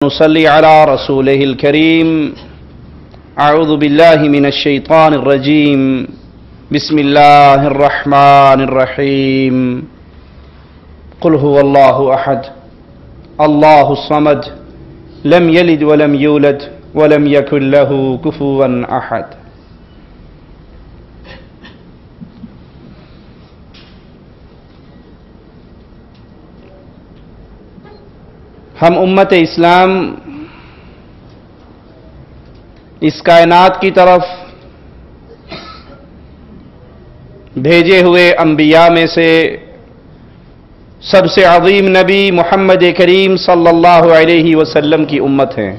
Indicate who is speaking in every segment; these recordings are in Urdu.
Speaker 1: نصلي على رسوله الكريم. أعوذ بالله من الشيطان الرجيم. بسم الله الرحمن الرحيم. قل هو الله أحد الله الصمد لم يلد ولم يولد ولم يكن له كفوا أحد. ہم امت اسلام اس کائنات کی طرف بھیجے ہوئے انبیاء میں سے سب سے عظیم نبی محمد کریم صلی اللہ علیہ وسلم کی امت ہیں.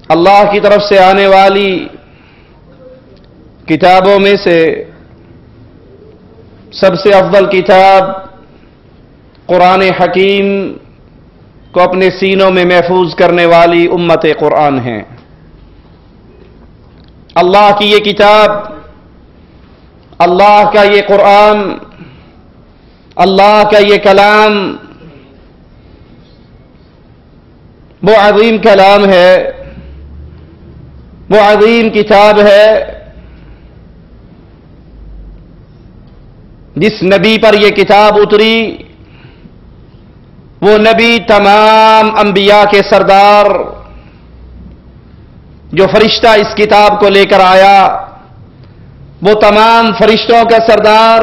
Speaker 1: اللہ کی طرف سے آنے والی کتابوں میں سے سب سے افضل کتاب قرآن حکیم کو اپنے سینوں میں محفوظ کرنے والی امت قرآن ہے. اللہ کی یہ کتاب، اللہ کا یہ قرآن، اللہ کا یہ کلام وہ عظیم کلام ہے، وہ عظیم کتاب ہے جس نبی پر یہ کتاب اتری وہ نبی تمام انبیاء کے سردار، جو فرشتہ اس کتاب کو لے کر آیا وہ تمام فرشتوں کا سردار.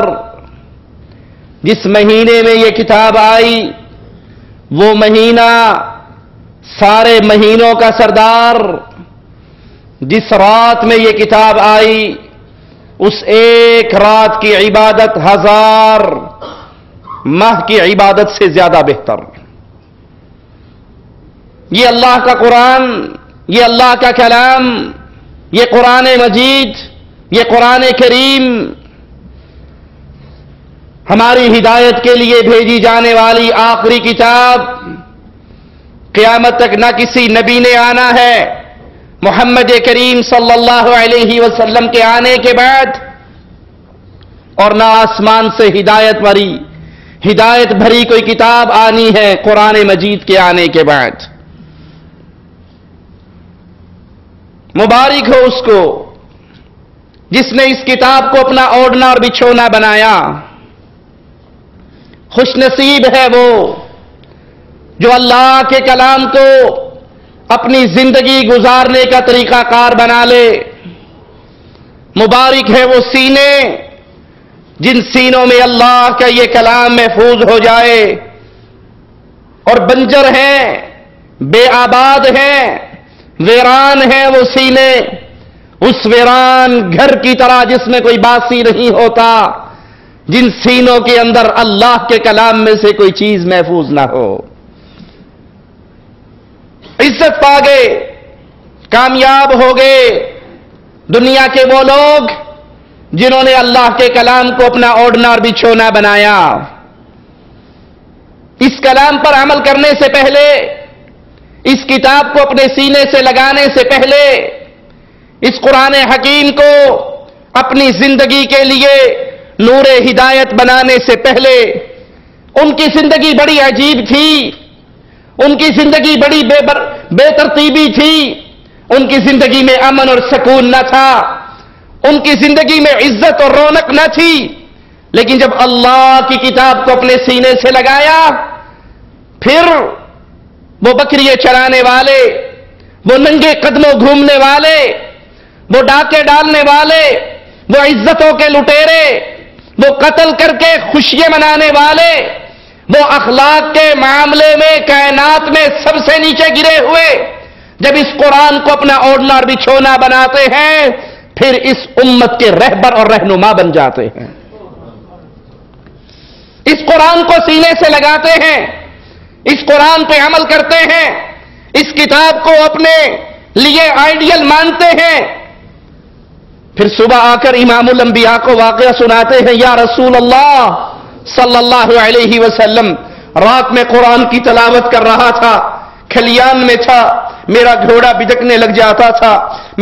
Speaker 1: جس مہینے میں یہ کتاب آئی وہ مہینہ سارے مہینوں کا سردار. جس رات میں یہ کتاب آئی اس ایک رات کی عبادت 1000 ماہ کی عبادت سے زیادہ بہتر. یہ اللہ کا قرآن، یہ اللہ کا کلام، یہ قرآن مجید، یہ قرآن کریم ہماری ہدایت کے لیے بھیجی جانے والی آخری کتاب. قیامت تک نہ کسی نبی نے آنا ہے محمد کریم صلی اللہ علیہ وسلم کے آنے کے بعد، اور نہ آسمان سے ہدایت بھری کوئی کتاب آنی ہے قرآن مجید کے آنے کے بعد. مبارک ہو اس کو جس نے اس کتاب کو اپنا اوڑھنا اور بچھونا بنایا. خوش نصیب ہے وہ جو اللہ کے کلام کو اپنی زندگی گزارنے کا طریقہ کار بنا لے. مبارک ہے وہ سینے جن سینوں میں اللہ کا یہ کلام محفوظ ہو جائے. اور بنجر ہیں، بے آباد ہیں، ویران ہیں وہ سینے، اس ویران گھر کی طرح جس میں کوئی باسی نہیں ہوتا، جن سینوں کے اندر اللہ کے کلام میں سے کوئی چیز محفوظ نہ ہو. عزت پا گئے، کامیاب ہو گئے دنیا کے وہ لوگ جنہوں نے اللہ کے کلام کو اپنا اوڑھنا اور بچھونا بنایا. اس کلام پر عمل کرنے سے پہلے، اس کتاب کو اپنے سینے سے لگانے سے پہلے، اس قرآن حکیم کو اپنی زندگی کے لیے نور ہدایت بنانے سے پہلے ان کی زندگی بڑی عجیب تھی، ان کی زندگی بڑی بے ترتیبی تھی، ان کی زندگی میں امن اور سکون نہ تھا، ان کی زندگی میں عزت اور رونق نہ تھی. لیکن جب اللہ کی کتاب کو اپنے سینے سے لگایا، پھر وہ بکریے چرانے والے، وہ ننگے قدموں گھومنے والے، وہ ڈاکے ڈالنے والے، وہ عزتوں کے لٹیرے، وہ قتل کر کے خوشیاں منانے والے، وہ اخلاق کے معاملے میں کائنات میں سب سے نیچے گرے ہوئے، جب اس قرآن کو اپنا اوڑھنا اور بچھونا بناتے ہیں پھر اس امت کے رہبر اور رہنما بن جاتے ہیں. اس قرآن کو سینے سے لگاتے ہیں، اس قرآن پہ عمل کرتے ہیں، اس کتاب کو اپنے لیے آئیڈیل مانتے ہیں. پھر صبح آ کر امام الانبیاء کو واقعہ سناتے ہیں، یا رسول اللہ صلی اللہ علیہ وسلم رات میں قرآن کی تلاوت کر رہا تھا، کھلیان میں تھا، میرا گھوڑا بھٹکنے لگ جاتا تھا،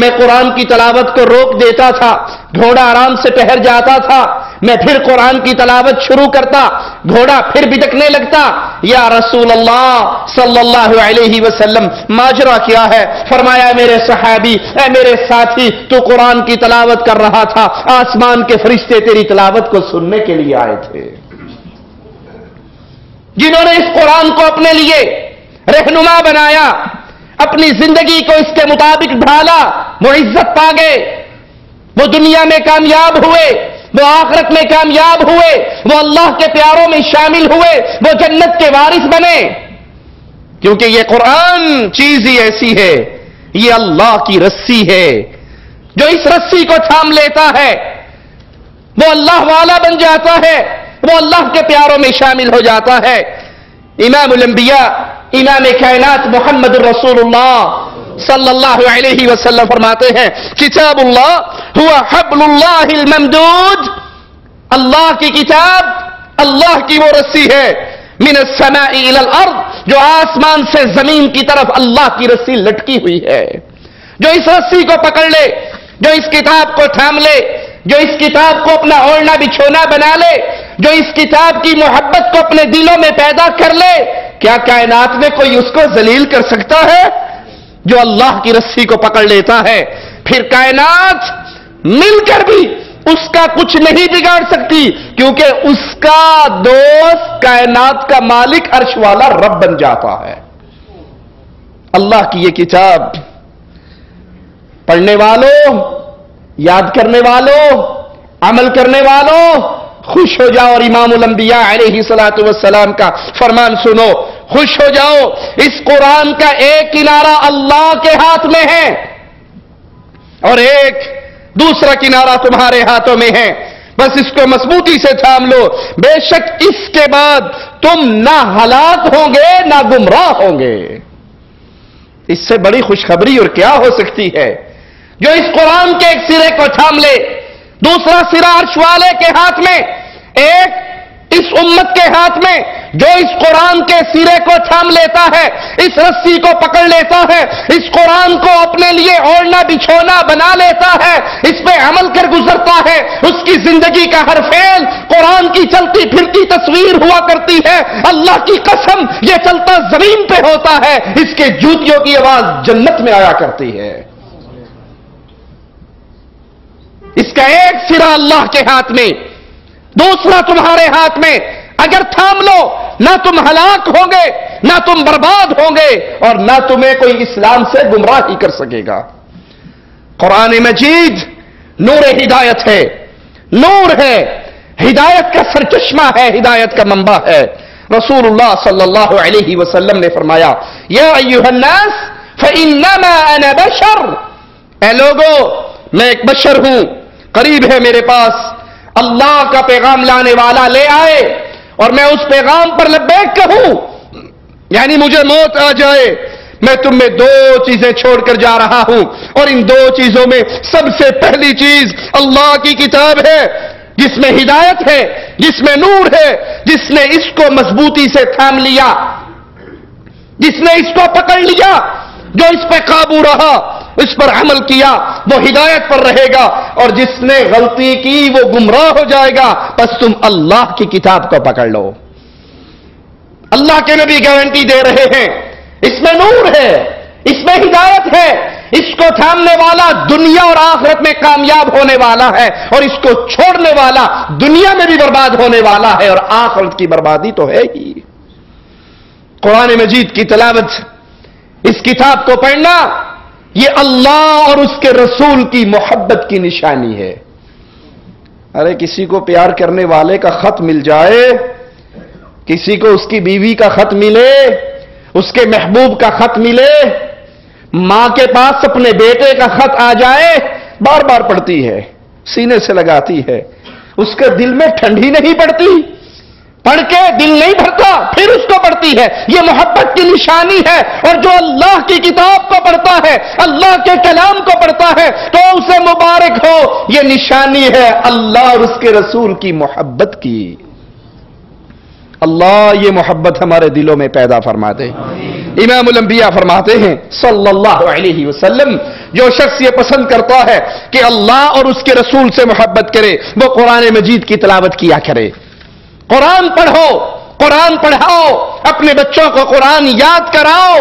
Speaker 1: میں قرآن کی تلاوت کو روک دیتا تھا، گھوڑا آرام سے ٹہر جاتا تھا، میں پھر قرآن کی تلاوت شروع کرتا، گھوڑا پھر بھٹکنے لگتا۔ یا رسول اللہ صلی اللہ علیہ وسلم ماجرا کیا ہے؟ فرمایا میرے صحابی، اے میرے ساتھی، تو قرآن کی تلاوت کر رہا تھا، آسمان کے فرشتے تیری تلاوت کو سننے کے لیے آئے تھے۔ جنہوں نے اس قرآن کو اپنے لیے رہنما بنایا، اپنی زندگی کو اس کے مطابق ڈھالا، وہ عزت پا گئے، وہ دنیا میں کامیاب ہوئے، وہ آخرت میں کامیاب ہوئے، وہ اللہ کے پیاروں میں شامل ہوئے، وہ جنت کے وارث بنے۔ کیونکہ یہ قرآن چیز ہی ایسی ہے، یہ اللہ کی رسی ہے، جو اس رسی کو تھام لیتا ہے وہ اللہ والا بن جاتا ہے، وہ اللہ کے پیاروں میں شامل ہو جاتا ہے۔ امام الانبیاء، امام کائنات محمد رسول اللہ صلی اللہ علیہ وسلم فرماتے ہیں، کتاب اللہ ہوا حبل اللہ الممدود، اللہ کی کتاب اللہ کی وہ رسی ہے، من السماء الى الارض، جو آسمان سے زمین کی طرف اللہ کی رسی لٹکی ہوئی ہے۔ جو اس رسی کو پکڑ لے، جو اس کتاب کو تھام لے، جو اس کتاب کو اپنا اوڑھنا بچھونا بنا لے، جو اس کتاب کی محبت کو اپنے دلوں میں پیدا کر لے، کیا کائنات میں کوئی اس کو ذلیل کر سکتا ہے؟ جو اللہ کی رسی کو پکڑ لیتا ہے، پھر کائنات مل کر بھی اس کا کچھ نہیں بگاڑ سکتی، کیونکہ اس کا دوست کائنات کا مالک عرش والا رب بن جاتا ہے۔ اللہ کی یہ کتاب پڑھنے والوں، یاد کرنے والوں، عمل کرنے والوں خوش ہو جاؤ، اور امام الانبیاء علیہ الصلوۃ والسلام کا فرمان سنو، خوش ہو جاؤ، اس قرآن کا ایک کنارہ اللہ کے ہاتھ میں ہے اور ایک دوسرا کنارہ تمہارے ہاتھوں میں ہے، بس اس کو مضبوطی سے تھام لو، بے شک اس کے بعد تم نہ ہلاک ہوں گے نہ گمراہ ہوں گے۔ اس سے بڑی خوشخبری اور کیا ہو سکتی ہے؟ جو اس قرآن کے ایک سرے کو تھام لے، دوسرا سرا عرش والے کے ہاتھ میں، ایک اس امت کے ہاتھ میں، جو اس قرآن کے سرے کو تھام لیتا ہے، اس رسی کو پکڑ لیتا ہے، اس قرآن کو اپنے لیے اوڑھنا بچھونا بنا لیتا ہے، اس پہ عمل کر گزرتا ہے، اس کی زندگی کا ہر فعل قرآن کی چلتی پھرتی تصویر ہوا کرتی ہے۔ اللہ کی قسم یہ چلتا زمین پہ ہوتا ہے، اس کے جوتیوں کی آواز جنت میں آیا کرتی ہے۔ اس کا ایک سرا اللہ کے ہاتھ میں، دوسرا تمہارے ہاتھ میں، اگر تھام لو نہ تم ہلاک ہوں گے، نہ تم برباد ہوں گے، اور نہ تمہیں کوئی اسلام سے گمراہ ہی کر سکے گا۔ قرآن مجید نور ہدایت ہے، نور ہے، ہدایت کا سرچشمہ ہے، ہدایت کا منبع ہے۔ رسول اللہ صلی اللہ علیہ وسلم نے فرمایا، یا ایھا الناس فانما انا بشر، اے لوگو میں ایک بشر ہوں، قریب ہے میرے پاس اللہ کا پیغام لانے والا لے آئے اور میں اس پیغام پر لبیک کہوں، یعنی مجھے موت آ جائے، میں تم میں دو چیزیں چھوڑ کر جا رہا ہوں، اور ان دو چیزوں میں سب سے پہلی چیز اللہ کی کتاب ہے، جس میں ہدایت ہے، جس میں نور ہے، جس نے اس کو مضبوطی سے تھام لیا، جس نے اس کو پکڑ لیا، جو اس پہ قابو رہا، اس پر عمل کیا، وہ ہدایت پر رہے گا، اور جس نے غلطی کی وہ گمراہ ہو جائے گا۔ بس تم اللہ کی کتاب کو پکڑ لو۔ اللہ کے نبی گارنٹی دے رہے ہیں، اس میں نور ہے، اس میں ہدایت ہے، اس کو تھامنے والا دنیا اور آخرت میں کامیاب ہونے والا ہے، اور اس کو چھوڑنے والا دنیا میں بھی برباد ہونے والا ہے، اور آخرت کی بربادی تو ہے ہی۔ قرآن مجید کی تلاوت، اس کتاب کو پڑھنا، یہ اللہ اور اس کے رسول کی محبت کی نشانی ہے۔ ارے کسی کو پیار کرنے والے کا خط مل جائے، کسی کو اس کی بیوی کا خط ملے، اس کے محبوب کا خط ملے، ماں کے پاس اپنے بیٹے کا خط آ جائے، بار بار پڑھتی ہے، سینے سے لگاتی ہے، اس کے دل میں ٹھنڈی نہیں پڑتی، پڑھ کے دل نہیں بھرتا، پھر اس کو پڑھتی ہے، یہ محبت کی نشانی ہے۔ اور جو اللہ کی کتاب کو پڑھتا ہے، اللہ کے کلام کو پڑھتا ہے، تو اسے مبارک ہو، یہ نشانی ہے اللہ اور اس کے رسول کی محبت کی۔ اللہ یہ محبت ہمارے دلوں میں پیدا فرما دے۔ امام الانبیاء فرماتے ہیں صلی اللہ علیہ وسلم، جو شخص یہ پسند کرتا ہے کہ اللہ اور اس کے رسول سے محبت کرے وہ قرآن مجید کی تلاوت کیا کرے. قرآن پڑھو، قرآن پڑھاؤ، اپنے بچوں کو قرآن یاد کراؤ.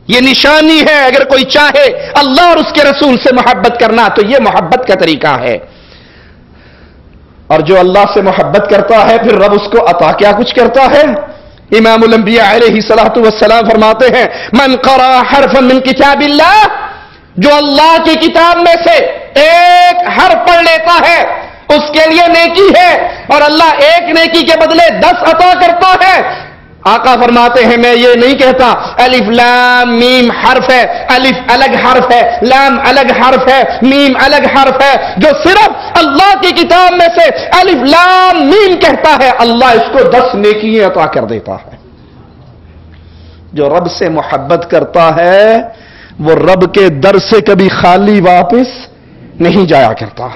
Speaker 1: یہ نشانی ہے اگر کوئی چاہے اللہ اور اس کے رسول سے محبت کرنا تو یہ محبت کا طریقہ ہے. اور جو اللہ سے محبت کرتا ہے پھر رب اس کو عطا کیا کچھ کرتا ہے. امام الانبیاء علیہ الصلوۃ والسلام فرماتے ہیں من قرأ حرفا من کتاب اللہ، جو اللہ کی کتاب میں سے ایک حرف پڑھ لیتا ہے اس کے لیے نیکی ہے اور اللہ ایک نیکی کے بدلے 10 عطا کرتا ہے. آقا فرماتے ہیں میں یہ نہیں کہتا الف لام میم حرف ہے، الف الگ حرف ہے، لام الگ حرف ہے، میم الگ حرف ہے. جو صرف اللہ کی کتاب میں سے الف لام میم کہتا ہے اللہ اس کو 10 نیکیاں عطا کر دیتا ہے. جو رب سے محبت کرتا ہے وہ رب کے در سے کبھی خالی واپس نہیں جایا کرتا.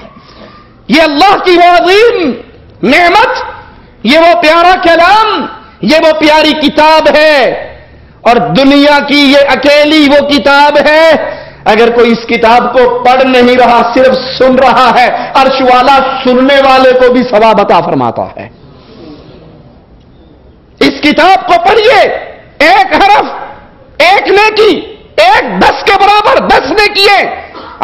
Speaker 1: یہ اللہ کی وہ عظیم نعمت، یہ وہ پیارا کلام، یہ وہ پیاری کتاب ہے اور دنیا کی یہ اکیلی وہ کتاب ہے. اگر کوئی اس کتاب کو پڑھ نہیں رہا صرف سن رہا ہے عرش والا سننے والے کو بھی ثواب عطا فرماتا ہے. اس کتاب کو پڑھیے، ایک حرف ایک نیکی، ایک 10 کے برابر 10 نیکیاں.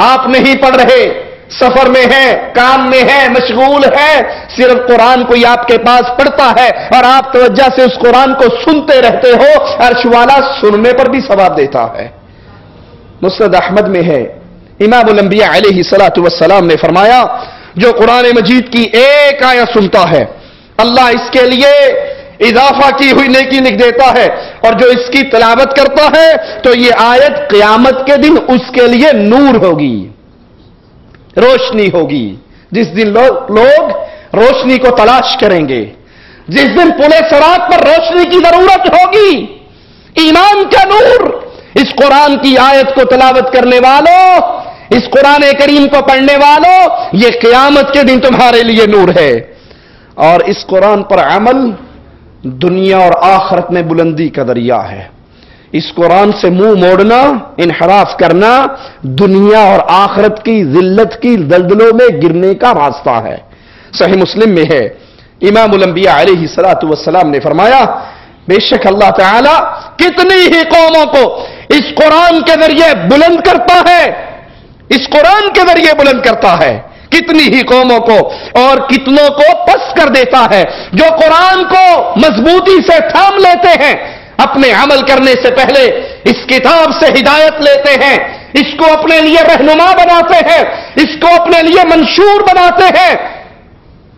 Speaker 1: آپ نہیں پڑھ رہے، سفر میں ہے، کام میں ہے، مشغول ہے، صرف قرآن کوئی آپ کے پاس پڑھتا ہے اور آپ توجہ سے اس قرآن کو سنتے رہتے ہو عرش والا سننے پر بھی ثواب دیتا ہے. مسند احمد میں ہے امام الانبیاء علیہ الصلوۃ والسلام نے فرمایا جو قرآن مجید کی ایک آیت سنتا ہے اللہ اس کے لیے اضافہ کی ہوئی نیکی لکھ دیتا ہے اور جو اس کی تلاوت کرتا ہے تو یہ آیت قیامت کے دن اس کے لیے نور ہوگی، روشنی ہوگی. جس دن لوگ روشنی کو تلاش کریں گے، جس دن پلے صراط پر روشنی کی ضرورت ہوگی، ایمان کا نور اس قرآن کی آیت کو تلاوت کرنے والوں، اس قرآن کریم کو پڑھنے والوں، یہ قیامت کے دن تمہارے لیے نور ہے. اور اس قرآن پر عمل دنیا اور آخرت میں بلندی کا ذریعہ ہے. اس قرآن سے منہ موڑنا، انحراف کرنا دنیا اور آخرت کی ذلت کی دلدلوں میں گرنے کا راستہ ہے. صحیح مسلم میں ہے امام الانبیاء علیہ الصلوۃ والسلام نے فرمایا بے شک اللہ تعالی کتنی ہی قوموں کو اس قرآن کے ذریعے بلند کرتا ہے، اس قرآن کے ذریعے بلند کرتا ہے کتنی ہی قوموں کو اور کتنوں کو پس کر دیتا ہے. جو قرآن کو مضبوطی سے تھام لیتے ہیں، اپنے عمل کرنے سے پہلے اس کتاب سے ہدایت لیتے ہیں، اس کو اپنے لیے رہنما بناتے ہیں، اس کو اپنے لیے منشور بناتے ہیں،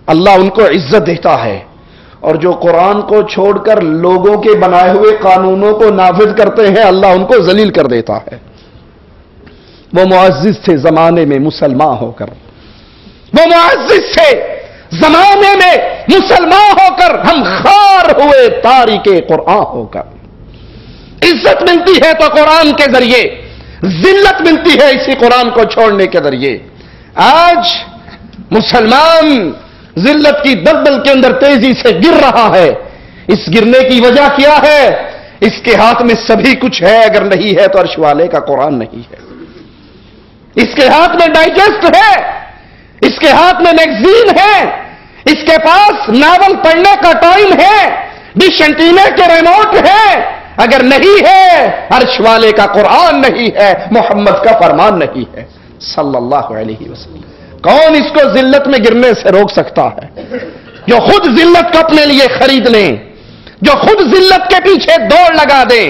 Speaker 1: اللہ ان کو عزت دیتا ہے. اور جو قرآن کو چھوڑ کر لوگوں کے بنائے ہوئے قانونوں کو نافذ کرتے ہیں اللہ ان کو ذلیل کر دیتا ہے. وہ معزز تھے زمانے میں مسلمان ہو کر، وہ معزز تھے زمانے میں مسلمان ہو کر، ہم خار ہوئے تاریک قرآن ہو کر. عزت ملتی ہے تو قرآن کے ذریعے، ذلت ملتی ہے اسی قرآن کو چھوڑنے کے ذریعے. آج مسلمان ذلت کی دلدل کے اندر تیزی سے گر رہا ہے. اس گرنے کی وجہ کیا ہے؟ اس کے ہاتھ میں سبھی کچھ ہے، اگر نہیں ہے تو عرش والے کا قرآن نہیں ہے. اس کے ہاتھ میں ڈائجسٹ ہے، اس کے ہاتھ میں میگزین ہے، اس کے پاس ناول پڑھنے کا ٹائم ہے، ڈش اینٹینا کے ریموٹ ہے، اگر نہیں ہے عرش والے کا قرآن نہیں ہے، محمد کا فرمان نہیں ہے صلی اللہ علیہ وسلم. کون اس کو ذلت میں گرنے سے روک سکتا ہے؟ جو خود ذلت کو اپنے لیے خرید لیں، جو خود ذلت کے پیچھے دوڑ لگا دیں.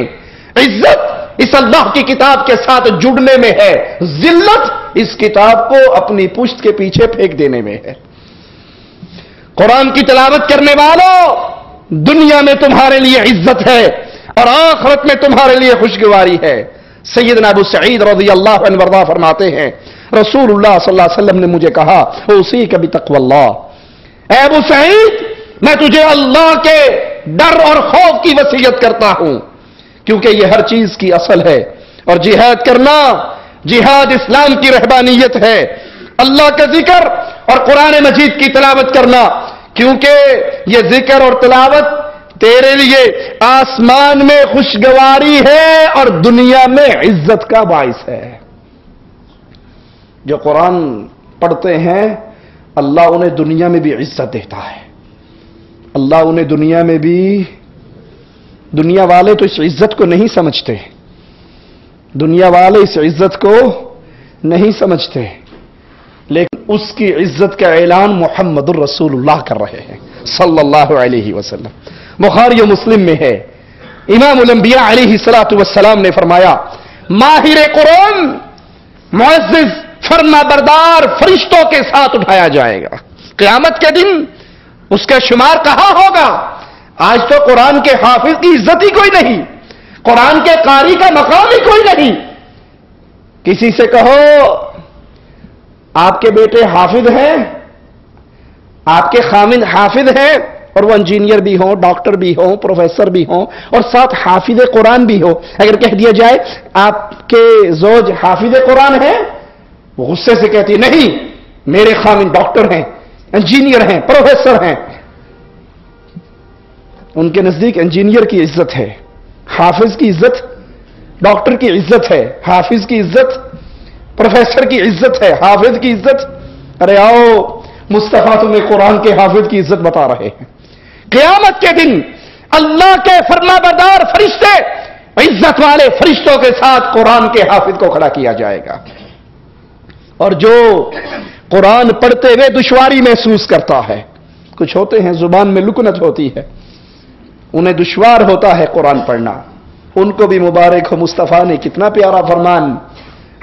Speaker 1: عزت اس اللہ کی کتاب کے ساتھ جڑنے میں ہے، ذلت اس کتاب کو اپنی پشت کے پیچھے پھینک دینے میں ہے. قرآن کی تلاوت کرنے والوں، دنیا میں تمہارے لیے عزت ہے اور آخرت میں تمہارے لیے خوشگواری ہے. سیدنا ابو سعید رضی اللہ عنہ وارضاہ فرماتے ہیں رسول اللہ صلی اللہ علیہ وسلم نے مجھے کہا اوصیک بتقوی اللہ، اے ابو سعید میں تجھے اللہ کے ڈر اور خوف کی وصیت کرتا ہوں، کیونکہ یہ ہر چیز کی اصل ہے. اور جہاد کرنا، جہاد اسلام کی رہبانیت ہے. اللہ کا ذکر اور قرآن مجید کی تلاوت کرنا، کیونکہ یہ ذکر اور تلاوت تیرے لیے آسمان میں خوشگواری ہے اور دنیا میں عزت کا باعث ہے.
Speaker 2: جو قرآن پڑھتے ہیں اللہ انہیں دنیا میں بھی عزت دیتا ہے. اللہ انہیں دنیا میں بھی، دنیا والے تو اس عزت کو نہیں سمجھتے، دنیا والے اس عزت کو نہیں سمجھتے، لیکن اس کی عزت کا اعلان محمد الرسول اللہ کر رہے ہیں صلی اللہ علیہ وسلم. بخاری و مسلم میں ہے، امام الانبیاء علیہ الصلوۃ والسلام نے فرمایا ماہر قرآن معزز فرما بردار فرشتوں کے ساتھ اٹھایا جائے گا قیامت کے دن. اس کا شمار کہاں ہوگا؟ آج تو قرآن کے حافظ کی عزت ہی کوئی نہیں، قرآن کے قاری کا مقام ہی کوئی نہیں. کسی سے کہو آپ کے بیٹے حافظ ہیں، آپ کے خامند حافظ ہیں، اور وہ انجینئر بھی ہوں، ڈاکٹر بھی ہوں، پروفیسر بھی ہوں، اور ساتھ حافظ قرآن بھی ہو، اگر کہہ دیا جائے آپ کے زوج حافظ قرآن ہیں، وہ غصے سے کہتی ہے نہیں، میرے خامند ڈاکٹر ہیں، انجینئر ہیں، پروفیسر ہیں. ان کے نزدیک انجینئر کی عزت ہے، حافظ کی عزت، ڈاکٹر کی عزت ہے، حافظ کی عزت، پروفیسر کی عزت ہے، حافظ کی عزت. ارے آؤ مصطفیٰ تمہیں قرآن کے حافظ کی عزت بتا رہے ہیں. قیامت کے دن اللہ کے فرما بردار فرشتے عزت والے فرشتوں کے ساتھ قرآن کے حافظ کو کھڑا کیا جائے گا. اور جو قرآن پڑھتے ہوئے دشواری محسوس کرتا ہے، کچھ ہوتے ہیں زبان میں لکنت ہوتی ہے، انہیں دشوار ہوتا ہے قرآن پڑھنا، ان کو بھی مبارک ہو. مصطفیٰ نے کتنا پیارا فرمان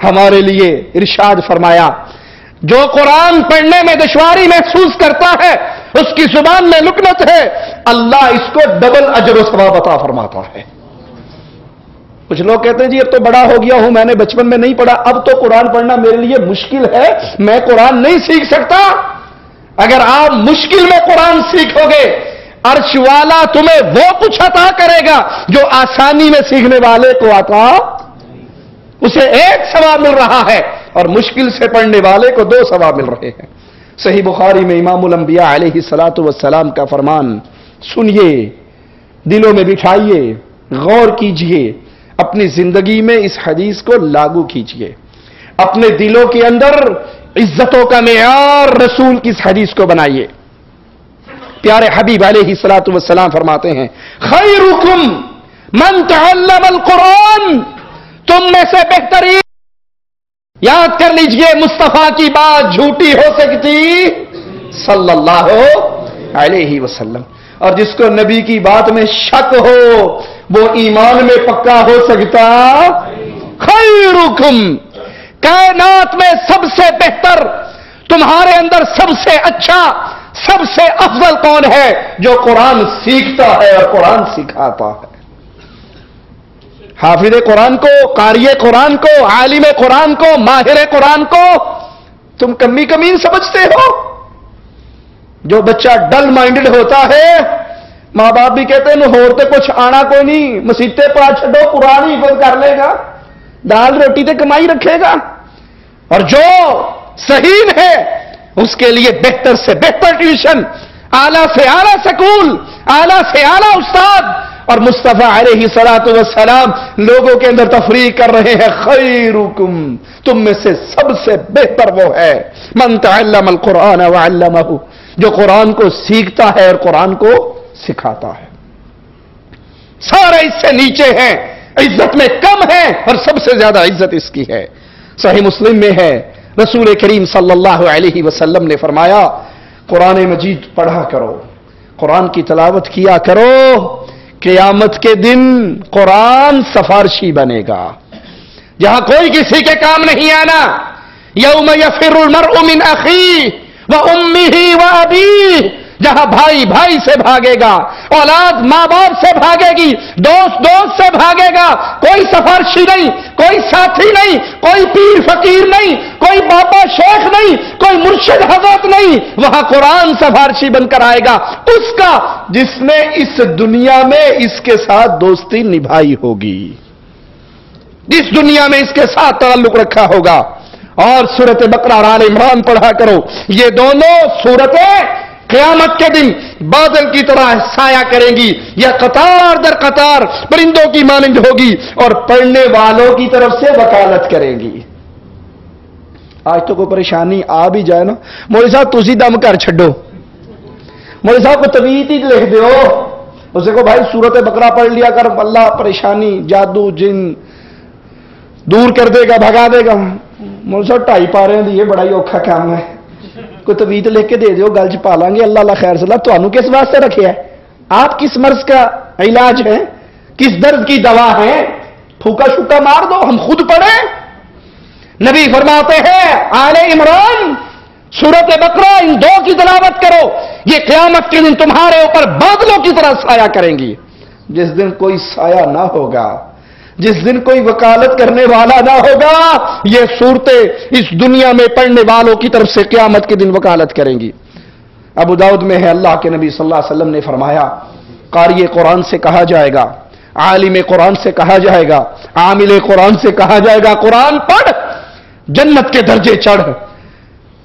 Speaker 2: ہمارے لیے ارشاد فرمایا، جو قرآن پڑھنے میں دشواری محسوس کرتا ہے، اس کی زبان میں لکنت ہے، اللہ اس کو ڈبل اجر و ثواب عطا فرماتا ہے. کچھ لوگ کہتے ہیں جی اب تو بڑا ہو گیا ہوں، میں نے بچپن میں نہیں پڑھا، اب تو قرآن پڑھنا میرے لیے مشکل ہے، میں قرآن نہیں سیکھ سکتا. اگر آپ مشکل میں قرآن سیکھو گے، عرش والا تمہیں وہ کچھ عطا کرے گا جو آسانی میں سیکھنے والے کو عطا، اسے 1 ثواب مل رہا ہے اور مشکل سے پڑھنے والے کو 2 ثواب مل رہے ہیں. صحیح بخاری میں امام الانبیاء علیہ الصلوۃ والسلام کا فرمان سنیے، دلوں میں بٹھائیے، غور کیجئے، اپنی زندگی میں اس حدیث کو لاگو کیجئے، اپنے دلوں کے اندر عزتوں کا معیار رسول کی اس حدیث کو بنائیے. پیارے حبیب علیہ الصلوۃ والسلام فرماتے ہیں خیرکم من تعلم القرآن، تم میں سے بہترین، یاد کر لیجئے مصطفیٰ کی بات جھوٹی ہو سکتی صلی اللہ علیہ وسلم، اور جس کو نبی کی بات میں شک ہو وہ ایمان میں پکا ہو سکتا. خیرکم، کائنات میں سب سے بہتر، تمہارے اندر سب سے اچھا، سب سے افضل کون ہے؟ جو قرآن سیکھتا ہے اور قرآن سکھاتا ہے. حافظ قرآن کو، قاری قرآن کو، عالم قرآن کو، ماہر قرآن کو تم کمی کمین سمجھتے ہو. جو بچہ ڈل مائنڈڈ ہوتا ہے، ماں باپ بھی کہتے ہیں ہوتے کچھ آنا کوئی نہیں، مسیطے پڑھا چھڈو، قرآن ہی حفظ کر لے گا، دال روٹی تے کمائی رکھے گا. اور جو صحیح ہے اس کے لیے بہتر سے بہتر ٹیوشن، اعلیٰ سے اعلیٰ سکول، اعلیٰ سے اعلیٰ استاد. اور مصطفیٰ علیہ الصلوۃ والسلام لوگوں کے اندر تفریق کر رہے ہیں خیرکم، تم میں سے سب سے بہتر وہ ہے من تعلم القرآن وعلمہ، جو قرآن کو سیکھتا ہے اور قرآن کو سکھاتا ہے. سارے اس سے نیچے ہیں، عزت میں کم ہے، اور سب سے زیادہ عزت اس کی ہے. صحیح مسلم میں ہے، رسول کریم صلی اللہ علیہ وسلم نے فرمایا قرآن مجید پڑھا کرو، قرآن کی تلاوت کیا کرو، قیامت کے دن قرآن سفارشی بنے گا. جہاں کوئی کسی کے کام نہیں آنا، یوم یفر المرء من اخیہ وامہ وابیہ، جہاں بھائی بھائی سے بھاگے گا، اولاد ماں باپ سے بھاگے گی، دوست دوست سے بھاگے گا، کوئی سفارشی نہیں، کوئی ساتھی نہیں، کوئی پیر فقیر نہیں، کوئی بابا شیخ نہیں، کوئی مرشد حضرت نہیں. وہاں قرآن سفارشی بن کر آئے گا اس کا جس نے اس دنیا میں اس کے ساتھ دوستی نبھائی ہوگی، جس دنیا میں اس کے ساتھ تعلق رکھا ہوگا. اور سورۃ بقرہ اور آل عمران پڑھا کرو، یہ دونوں سورتیں قیامت کے دن بادل کی طرح سایہ کریں گی، یا قطار در قطار پرندوں کی مانند ہوگی اور پڑھنے والوں کی طرف سے وکالت کریں گی. آج تو کوئی پریشانی آ بھی جائے نا، مولوی صاحب تسی دم کر چھڈو، مولوی صاحب کو طویل ہی لکھ دیو، اسے کو بھائی سورت بقرہ پڑھ لیا کر، اللہ پریشانی جادو جن دور کر دے گا، بھگا دے گا۔ مولوی صاحب 2.5 پارے دی بڑا ہی اوکھا کام ہے، کوئی طویل لکھ کے دے دیو، گل چ پا لیں گے، اللہ اللہ خیر صلاح۔ تھانوں کس واسطے رکھے ہے؟ آپ کس مرض کا علاج ہے؟ کس درد کی دوا ہے؟ پھوکا شوکا مار دو، ہم خود پڑھیں۔ نبی فرماتے ہیں آل عمران سورت بقرہ ان 2 کی تلاوت کرو، یہ قیامت کے دن تمہارے اوپر بادلوں کی طرح سایہ کریں گی۔ جس دن کوئی سایہ نہ ہوگا، جس دن کوئی وکالت کرنے والا نہ ہوگا، یہ صورتیں اس دنیا میں پڑھنے والوں کی طرف سے قیامت کے دن وکالت کریں گی۔ ابو داؤد میں ہے، اللہ کے نبی صلی اللہ علیہ وسلم نے فرمایا قاری قرآن سے کہا جائے گا، عالم قرآن سے کہا جائے گا، عامل قرآن سے کہا جائے گا قرآن پڑھ، جنت کے درجے چڑھ،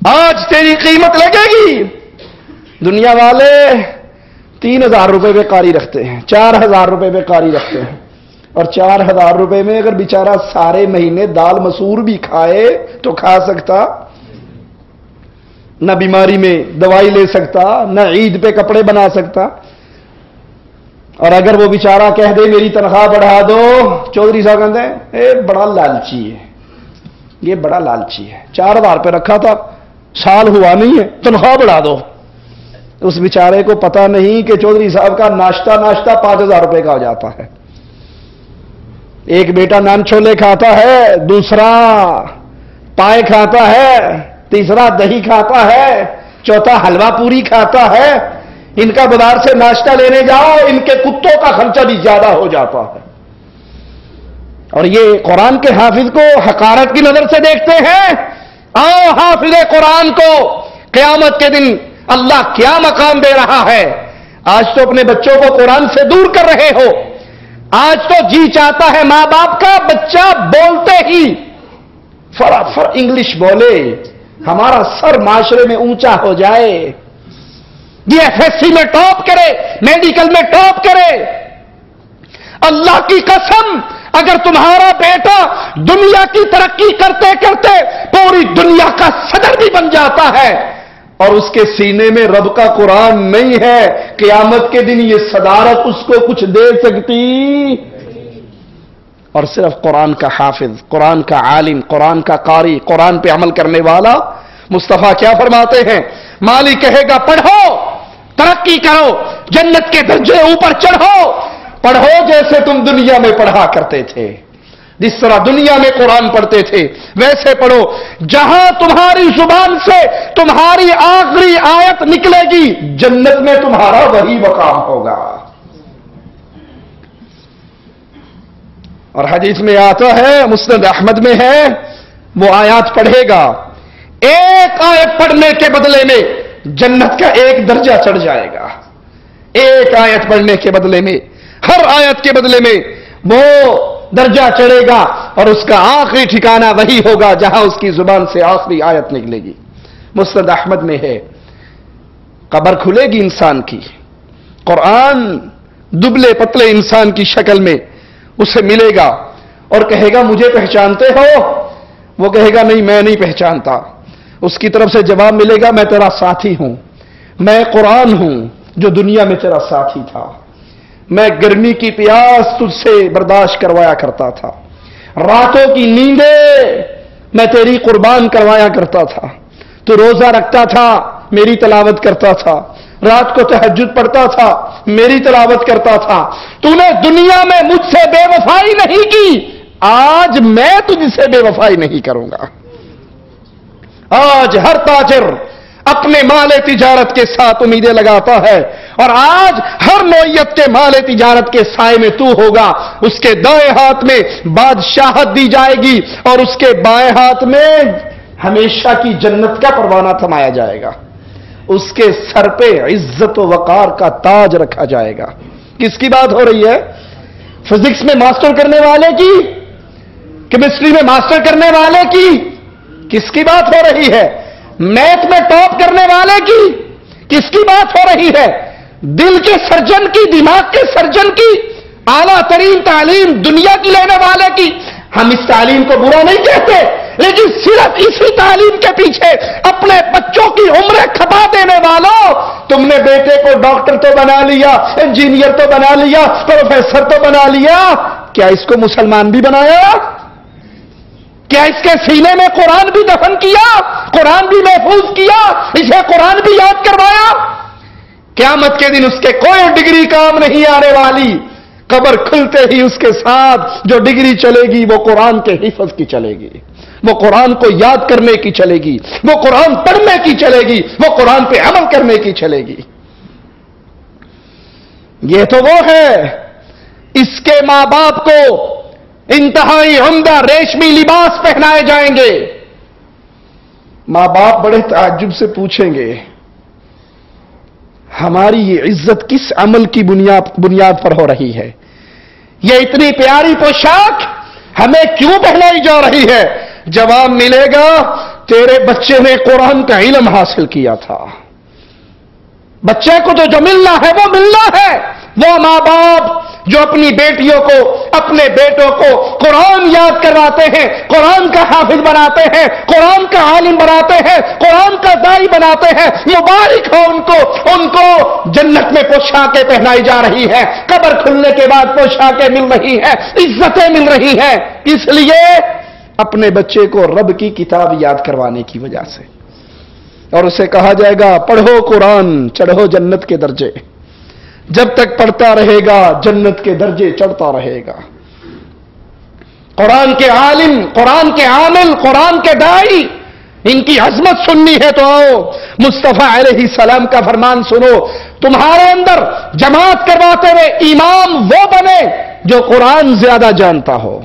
Speaker 2: آج تیری قیمت لگے گی۔ دنیا والے 3000 روپے پہ قاری رکھتے ہیں، 4000 روپے پہ قاری رکھتے ہیں، اور 4000 روپے میں اگر بیچارہ سارے مہینے دال مسور بھی کھائے تو کھا سکتا؟ نہ بیماری میں دوائی لے سکتا، نہ عید پہ کپڑے بنا سکتا۔ اور اگر وہ بیچارہ کہہ دے میری تنخواہ بڑھا دو، چودھری صاحب کہتے ہیں اے بڑا لالچی ہے، یہ بڑا لالچی ہے، 4000 پہ رکھا تھا، سال ہوا نہیں ہے، تنخواہ بڑھا دو۔ اس بیچارے کو پتا نہیں کہ چودھری صاحب کا ناشتہ 5000 روپے کا ہو جاتا ہے۔ ایک بیٹا نان چھولے کھاتا ہے، دوسرا پائے کھاتا ہے، تیسرا دہی کھاتا ہے، چوتھا حلوہ پوری کھاتا ہے۔ ان کا بازار سے ناشتہ لینے جاؤ، ان کے کتوں کا خرچہ بھی زیادہ ہو جاتا ہے۔ اور یہ قرآن کے حافظ کو حقارت کی نظر سے دیکھتے ہیں۔ آؤ حافظ قرآن کو قیامت کے دن اللہ کیا مقام دے رہا ہے۔ آج تو اپنے بچوں کو قرآن سے دور کر رہے ہو، آج تو جی چاہتا ہے ماں باپ کا بچہ بولتے ہی فر انگلش بولے، ہمارا سر معاشرے میں اونچا ہو جائے، یہ FSC میں ٹاپ کرے، میڈیکل میں ٹاپ کرے۔ اللہ کی قسم اگر تمہارا بیٹا دنیا کی ترقی کرتے کرتے پوری دنیا کا صدر بھی بن جاتا ہے اور اس کے سینے میں رب کا قرآن نہیں ہے، قیامت کے دن یہ صدارت اس کو کچھ دے سکتی؟ اور صرف قرآن کا حافظ، قرآن کا عالم، قرآن کا قاری، قرآن پہ عمل کرنے والا۔ مصطفیٰ کیا فرماتے ہیں؟ مالک کہے گا پڑھو، ترقی کرو، جنت کے درجے اوپر چڑھو، پڑھو جیسے تم دنیا میں پڑھا کرتے تھے، جس طرح دنیا میں قرآن پڑھتے تھے ویسے پڑھو، جہاں تمہاری زبان سے تمہاری آخری آیت نکلے گی جنت میں تمہارا وہی مقام ہوگا۔ اور حدیث میں آتا ہے، مسند احمد میں ہے، وہ آیات پڑھے گا، ایک آیت پڑھنے کے بدلے میں جنت کا ایک درجہ چڑھ جائے گا۔ ایک آیت پڑھنے کے بدلے میں، ہر آیت کے بدلے میں وہ درجہ چڑھے گا، اور اس کا آخری ٹھکانہ وہی ہوگا جہاں اس کی زبان سے آخری آیت نکلے گی۔ مسند احمد میں ہے، قبر کھلے گی انسان کی، قرآن دبلے پتلے انسان کی شکل میں اسے ملے گا اور کہے گا مجھے پہچانتے ہو؟ وہ کہے گا نہیں میں نہیں پہچانتا۔ اس کی طرف سے جواب ملے گا میں تیرا ساتھی ہوں، میں قرآن ہوں جو دنیا میں تیرا ساتھی تھا، میں گرمی کی پیاس تجھ سے برداشت کروایا کرتا تھا، راتوں کی نیندیں میں تیری قربان کروایا کرتا تھا، تو روزہ رکھتا تھا میری تلاوت کرتا تھا، رات کو تہجد پڑھتا تھا میری تلاوت کرتا تھا، تو نے دنیا میں مجھ سے بے وفائی نہیں کی، آج میں تجھ سے بے وفائی نہیں کروں گا۔ آج ہر تاجر اپنے مال تجارت کے ساتھ امیدیں لگاتا ہے، اور آج ہر نوعیت کے مال تجارت کے سائے میں تو ہوگا۔ اس کے دائیں ہاتھ میں بادشاہت دی جائے گی اور اس کے بائیں ہاتھ میں ہمیشہ کی جنت کا پروانہ تھمایا جائے گا، اس کے سر پہ عزت و وقار کا تاج رکھا جائے گا۔ کس کی بات ہو رہی ہے؟ فزکس میں ماسٹر کرنے والے کی؟ کیمسٹری میں ماسٹر کرنے والے کی؟ کس کی بات ہو رہی ہے؟ میتھ میں ٹاپ کرنے والے کی؟ کس کی بات ہو رہی ہے؟ دل کے سرجن کی، دماغ کے سرجن کی، اعلیٰ ترین تعلیم دنیا کی لینے والے کی؟ ہم اس تعلیم کو برا نہیں کہتے، لیکن صرف اسی تعلیم کے پیچھے اپنے بچوں کی عمریں کھپا دینے والوں، تم نے بیٹے کو ڈاکٹر تو بنا لیا، انجینئر تو بنا لیا، پروفیسر تو بنا لیا، کیا اس کو مسلمان بھی بنایا؟ کیا اس کے سینے میں قرآن بھی دفن کیا، قرآن بھی محفوظ کیا، اسے قرآن بھی یاد کروایا؟ قیامت کے دن اس کے کوئی ڈگری کام نہیں آنے والی، قبر کھلتے ہی اس کے ساتھ جو ڈگری چلے گی وہ قرآن کے حفظ کی چلے گی، وہ قرآن کو یاد کرنے کی چلے گی، وہ قرآن پڑھنے کی چلے گی، وہ قرآن پہ عمل کرنے کی چلے گی۔ یہ تو وہ ہے، اس کے ماں باپ کو انتہائی عمدہ ریشمی لباس پہنائے جائیں گے۔ ماں باپ بڑے تعجب سے پوچھیں گے ہماری یہ عزت کس عمل کی بنیاد پر ہو رہی ہے؟ یہ اتنی پیاری پوشاک ہمیں کیوں پہنائی جا رہی ہے؟ جواب ملے گا تیرے بچے نے قرآن کا علم حاصل کیا تھا۔ بچے کو تو جو ملنا ہے وہ ملنا ہے۔ وہ ماں باپ جو اپنی بیٹیوں کو، اپنے بیٹوں کو قرآن یاد کرواتے ہیں، قرآن کا حافظ بناتے ہیں، قرآن کا عالم بناتے ہیں، قرآن کا داعی بناتے ہیں، مبارک ہو ان کو جنت میں پوشاکیں پہنائی جا رہی ہیں، قبر کھلنے کے بعد پوشاکیں مل رہی ہیں، عزتیں مل رہی ہیں، اس لیے اپنے بچے کو رب کی کتاب یاد کروانے کی وجہ سے۔ اور اسے کہا جائے گا پڑھو قرآن، چڑھو جنت کے درجے، جب تک پڑھتا رہے گا جنت کے درجے چڑھتا رہے گا۔ قرآن کے عالم، قرآن کے عامل، قرآن کے داعی، ان کی عظمت سننی ہے تو آؤ مصطفیٰ علیہ السلام کا فرمان سنو، تمہارے اندر جماعت کرواتے ہوئے امام وہ بنے جو قرآن زیادہ جانتا ہو۔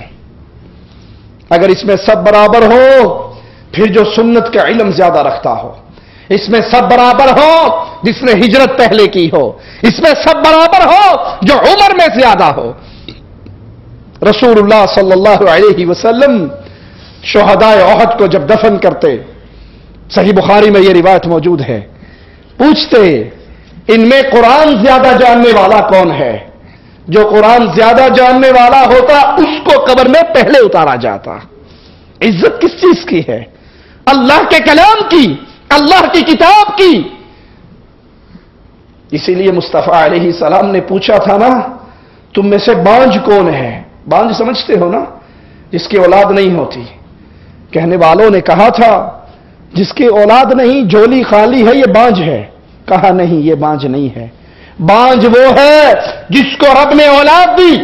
Speaker 2: اگر اس میں سب برابر ہو پھر جو سنت کا علم زیادہ رکھتا ہو، اس میں سب برابر ہو جس نے ہجرت پہلے کی ہو، اس میں سب برابر ہو جو عمر میں زیادہ ہو۔ رسول اللہ صلی اللہ علیہ وسلم شہدائے احد کو جب دفن کرتے، صحیح بخاری میں یہ روایت موجود ہے، پوچھتے ان میں قرآن زیادہ جاننے والا کون ہے؟ جو قرآن زیادہ جاننے والا ہوتا اس کو قبر میں پہلے اتارا جاتا۔ عزت کس چیز کی ہے؟ اللہ کے کلام کی، اللہ کی کتاب کی۔ اسی لیے مصطفیٰ علیہ السلام نے پوچھا تھا نا، تم میں سے بانج کون ہے؟ بانج سمجھتے ہو نا، جس کی اولاد نہیں ہوتی۔ کہنے والوں نے کہا تھا جس کی اولاد نہیں، جھولی خالی ہے، یہ بانج ہے۔ کہا نہیں، یہ بانج نہیں ہے، بانج وہ ہے جس کو رب نے اولاد دی،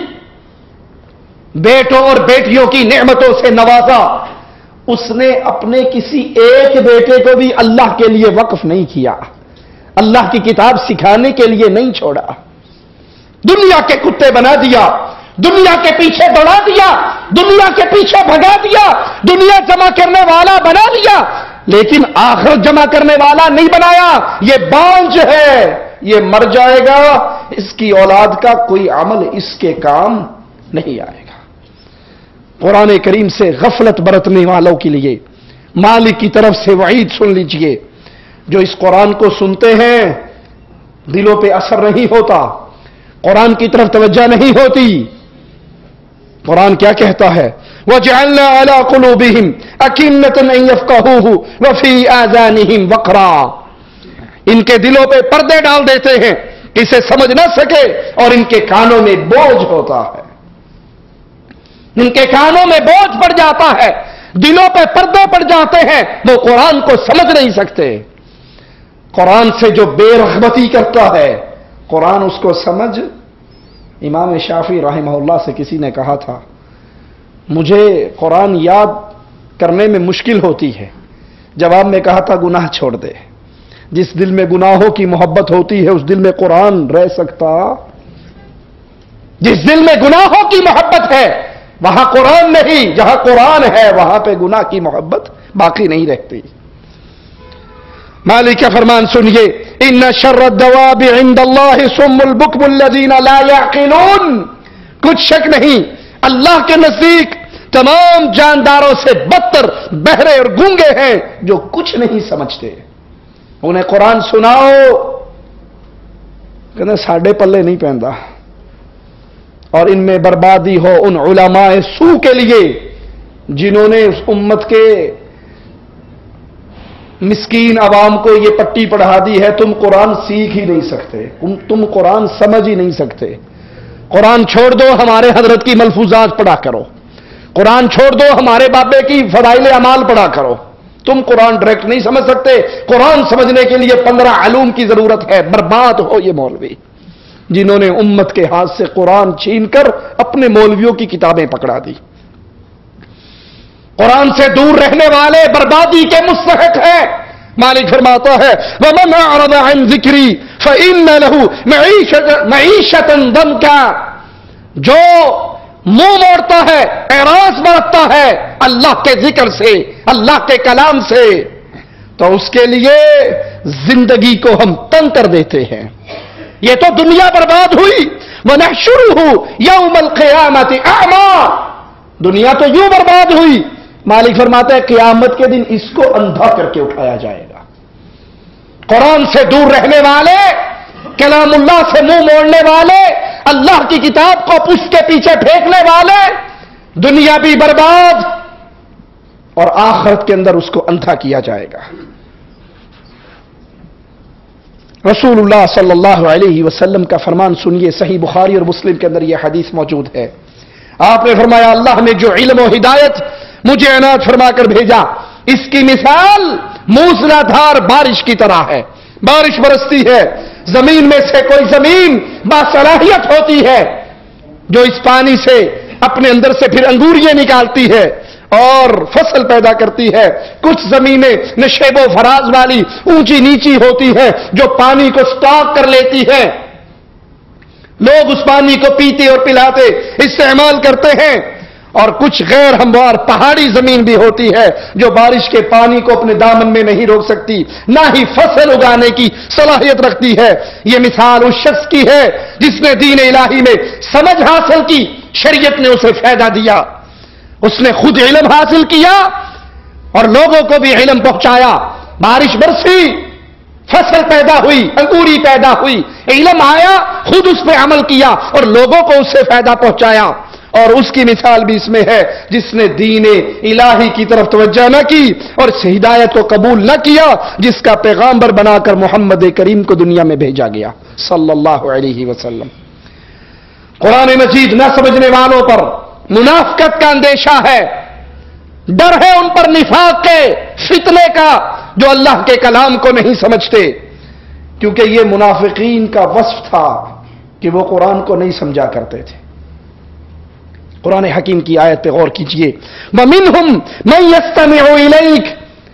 Speaker 2: بیٹوں اور بیٹیوں کی نعمتوں سے نوازا، اس نے اپنے کسی ایک بیٹے کو بھی اللہ کے لیے وقف نہیں کیا، اللہ کی کتاب سکھانے کے لیے نہیں چھوڑا، دنیا کے کتے بنا دیا، دنیا کے پیچھے دوڑا دیا، دنیا کے پیچھے بھگا دیا، دنیا جمع کرنے والا بنا دیا، لیکن آخرت جمع کرنے والا نہیں بنایا۔ یہ بانج ہے، یہ مر جائے گا، اس کی اولاد کا کوئی عمل اس کے کام نہیں آئے گا۔ قرآن کریم سے غفلت برتنے والوں کے لیے مالک کی طرف سے وعید سن لیجئے، جو اس قرآن کو سنتے ہیں دلوں پہ اثر نہیں ہوتا، قرآن کی طرف توجہ نہیں ہوتی۔ قرآن کیا کہتا ہے؟ وَجَعَلْنَا عَلَىٰ قُلُوبِهِمْ أَكِنَّةً أَن يَفْقَهُوهُ وَفِي آذَانِهِمْ وَقْرًا۔ ان کے دلوں پہ پردے ڈال دیتے ہیں کہ اسے سمجھ نہ سکے، اور ان کے کانوں میں بوجھ ہوتا ہے، ان کے کانوں میں بوجھ پڑ جاتا ہے، دلوں پہ پردے پڑ جاتے ہیں، وہ قرآن کو سمجھ نہیں سکتے۔ قرآن سے جو بے رغبتی کرتا ہے قرآن اس کو سمجھ۔ امام شافعی رحمہ اللہ سے کسی نے کہا تھا مجھے قرآن یاد کرنے میں مشکل ہوتی ہے، جواب میں کہا تھا گناہ چھوڑ دے، جس دل میں گناہوں کی محبت ہوتی ہے اس دل میں قرآن رہ سکتا؟ جس دل میں گناہوں کی محبت ہے وہاں قرآن نہیں، جہاں قرآن ہے وہاں پہ گناہ کی محبت باقی نہیں رہتی۔ مالک کا فرمان سنیے، ان شر الدواب عند اللہ صم البکم الذین لا یعقلون۔ کچھ شک نہیں، اللہ کے نزدیک تمام جانداروں سے بدتر بہرے اور گونگے ہیں جو کچھ نہیں سمجھتے۔ انہیں قرآن سناؤ، کہتے ساڈے پلے نہیں پہنتا، اور ان میں بربادی ہو ان علماء سو کے لیے جنہوں نے اس امت کے مسکین عوام کو یہ پٹی پڑھا دی ہے، تم قرآن سیکھ ہی نہیں سکتے، تم قرآن سمجھ ہی نہیں سکتے، قرآن چھوڑ دو، ہمارے حضرت کی ملفوظات پڑھا کرو، قرآن چھوڑ دو، ہمارے بابے کی فضائل اعمال پڑھا کرو، تم قرآن ڈائریکٹ نہیں سمجھ سکتے، قرآن سمجھنے کے لیے 15 علوم کی ضرورت ہے۔ برباد ہو یہ مولوی جنہوں نے امت کے ہاتھ سے قرآن چھین کر اپنے مولویوں کی کتابیں پکڑا دی۔ قرآن سے دور رہنے والے بربادی کے مستحق ہیں۔ مالک فرماتا ہے وَمَنْ أَعْرَضَ عَنْ ذِكْرِي فَإِنَّ لَهُ مَعِيشَةً ضَنْكًا، جو منہ موڑتا ہے، اعراض برتتا ہے اللہ کے ذکر سے، اللہ کے کلام سے، تو اس کے لیے زندگی کو ہم تنگ کر دیتے ہیں۔ یہ تو دنیا برباد ہوئی۔ وَنَحْشُرُهُ يَوْمَ الْقِيَامَةِ أَعْمَى، دنیا تو یوں برباد ہوئی، مالک فرماتا ہے قیامت کے دن اس کو اندھا کر کے اٹھایا جائے گا۔ قرآن سے دور رہنے والے، کلام اللہ سے منہ موڑنے والے، اللہ کی کتاب کو پشت کے پیچھے پھینکنے والے، دنیا بھی برباد اور آخرت کے اندر اس کو اندھا کیا جائے گا۔ رسول اللہ صلی اللہ علیہ وسلم کا فرمان سنیے، صحیح بخاری اور مسلم کے اندر یہ حدیث موجود ہے۔ آپ نے فرمایا اللہ نے جو علم و ہدایت مجھے عنایت فرما کر بھیجا، اس کی مثال موسلا دھار بارش کی طرح ہے۔ بارش برستی ہے، زمین میں سے کوئی زمین باصلاحیت ہوتی ہے جو اس پانی سے اپنے اندر سے پھر انگوریاں نکالتی ہے اور فصل پیدا کرتی ہے۔ کچھ زمینیں نشیب و فراز والی اونچی نیچی ہوتی ہیں جو پانی کو سٹاک کر لیتی ہیں، لوگ اس پانی کو پیتے اور پلاتے استعمال کرتے ہیں، اور کچھ غیر ہموار پہاڑی زمین بھی ہوتی ہے جو بارش کے پانی کو اپنے دامن میں نہیں روک سکتی، نہ ہی فصل اگانے کی صلاحیت رکھتی ہے۔ یہ مثال اس شخص کی ہے جس نے دین الہی میں سمجھ حاصل کی، شریعت نے اسے فائدہ دیا، اس نے خود علم حاصل کیا اور لوگوں کو بھی علم پہنچایا۔ بارش برسی، فصل پیدا ہوئی، انگوری پیدا ہوئی، علم آیا، خود اس پہ عمل کیا اور لوگوں کو اس سے فائدہ پہنچایا۔ اور اس کی مثال بھی اس میں ہے جس نے دین الہی کی طرف توجہ نہ کی اور اس ہدایت کو قبول نہ کیا جس کا پیغامبر بنا کر محمد کریم کو دنیا میں بھیجا گیا صلی اللہ علیہ وسلم۔ قرآن مجید نہ سمجھنے والوں پر منافقت کا اندیشہ ہے، ڈر ہے ان پر نفاق کے فتنے کا، جو اللہ کے کلام کو نہیں سمجھتے، کیونکہ یہ منافقین کا وصف تھا کہ وہ قرآن کو نہیں سمجھا کرتے تھے۔ قرآن حکیم کی آیت پہ غور کیجئے، وَمِنْهُمْ مَنْ يَسْتَمِعُ إِلَيْكَ،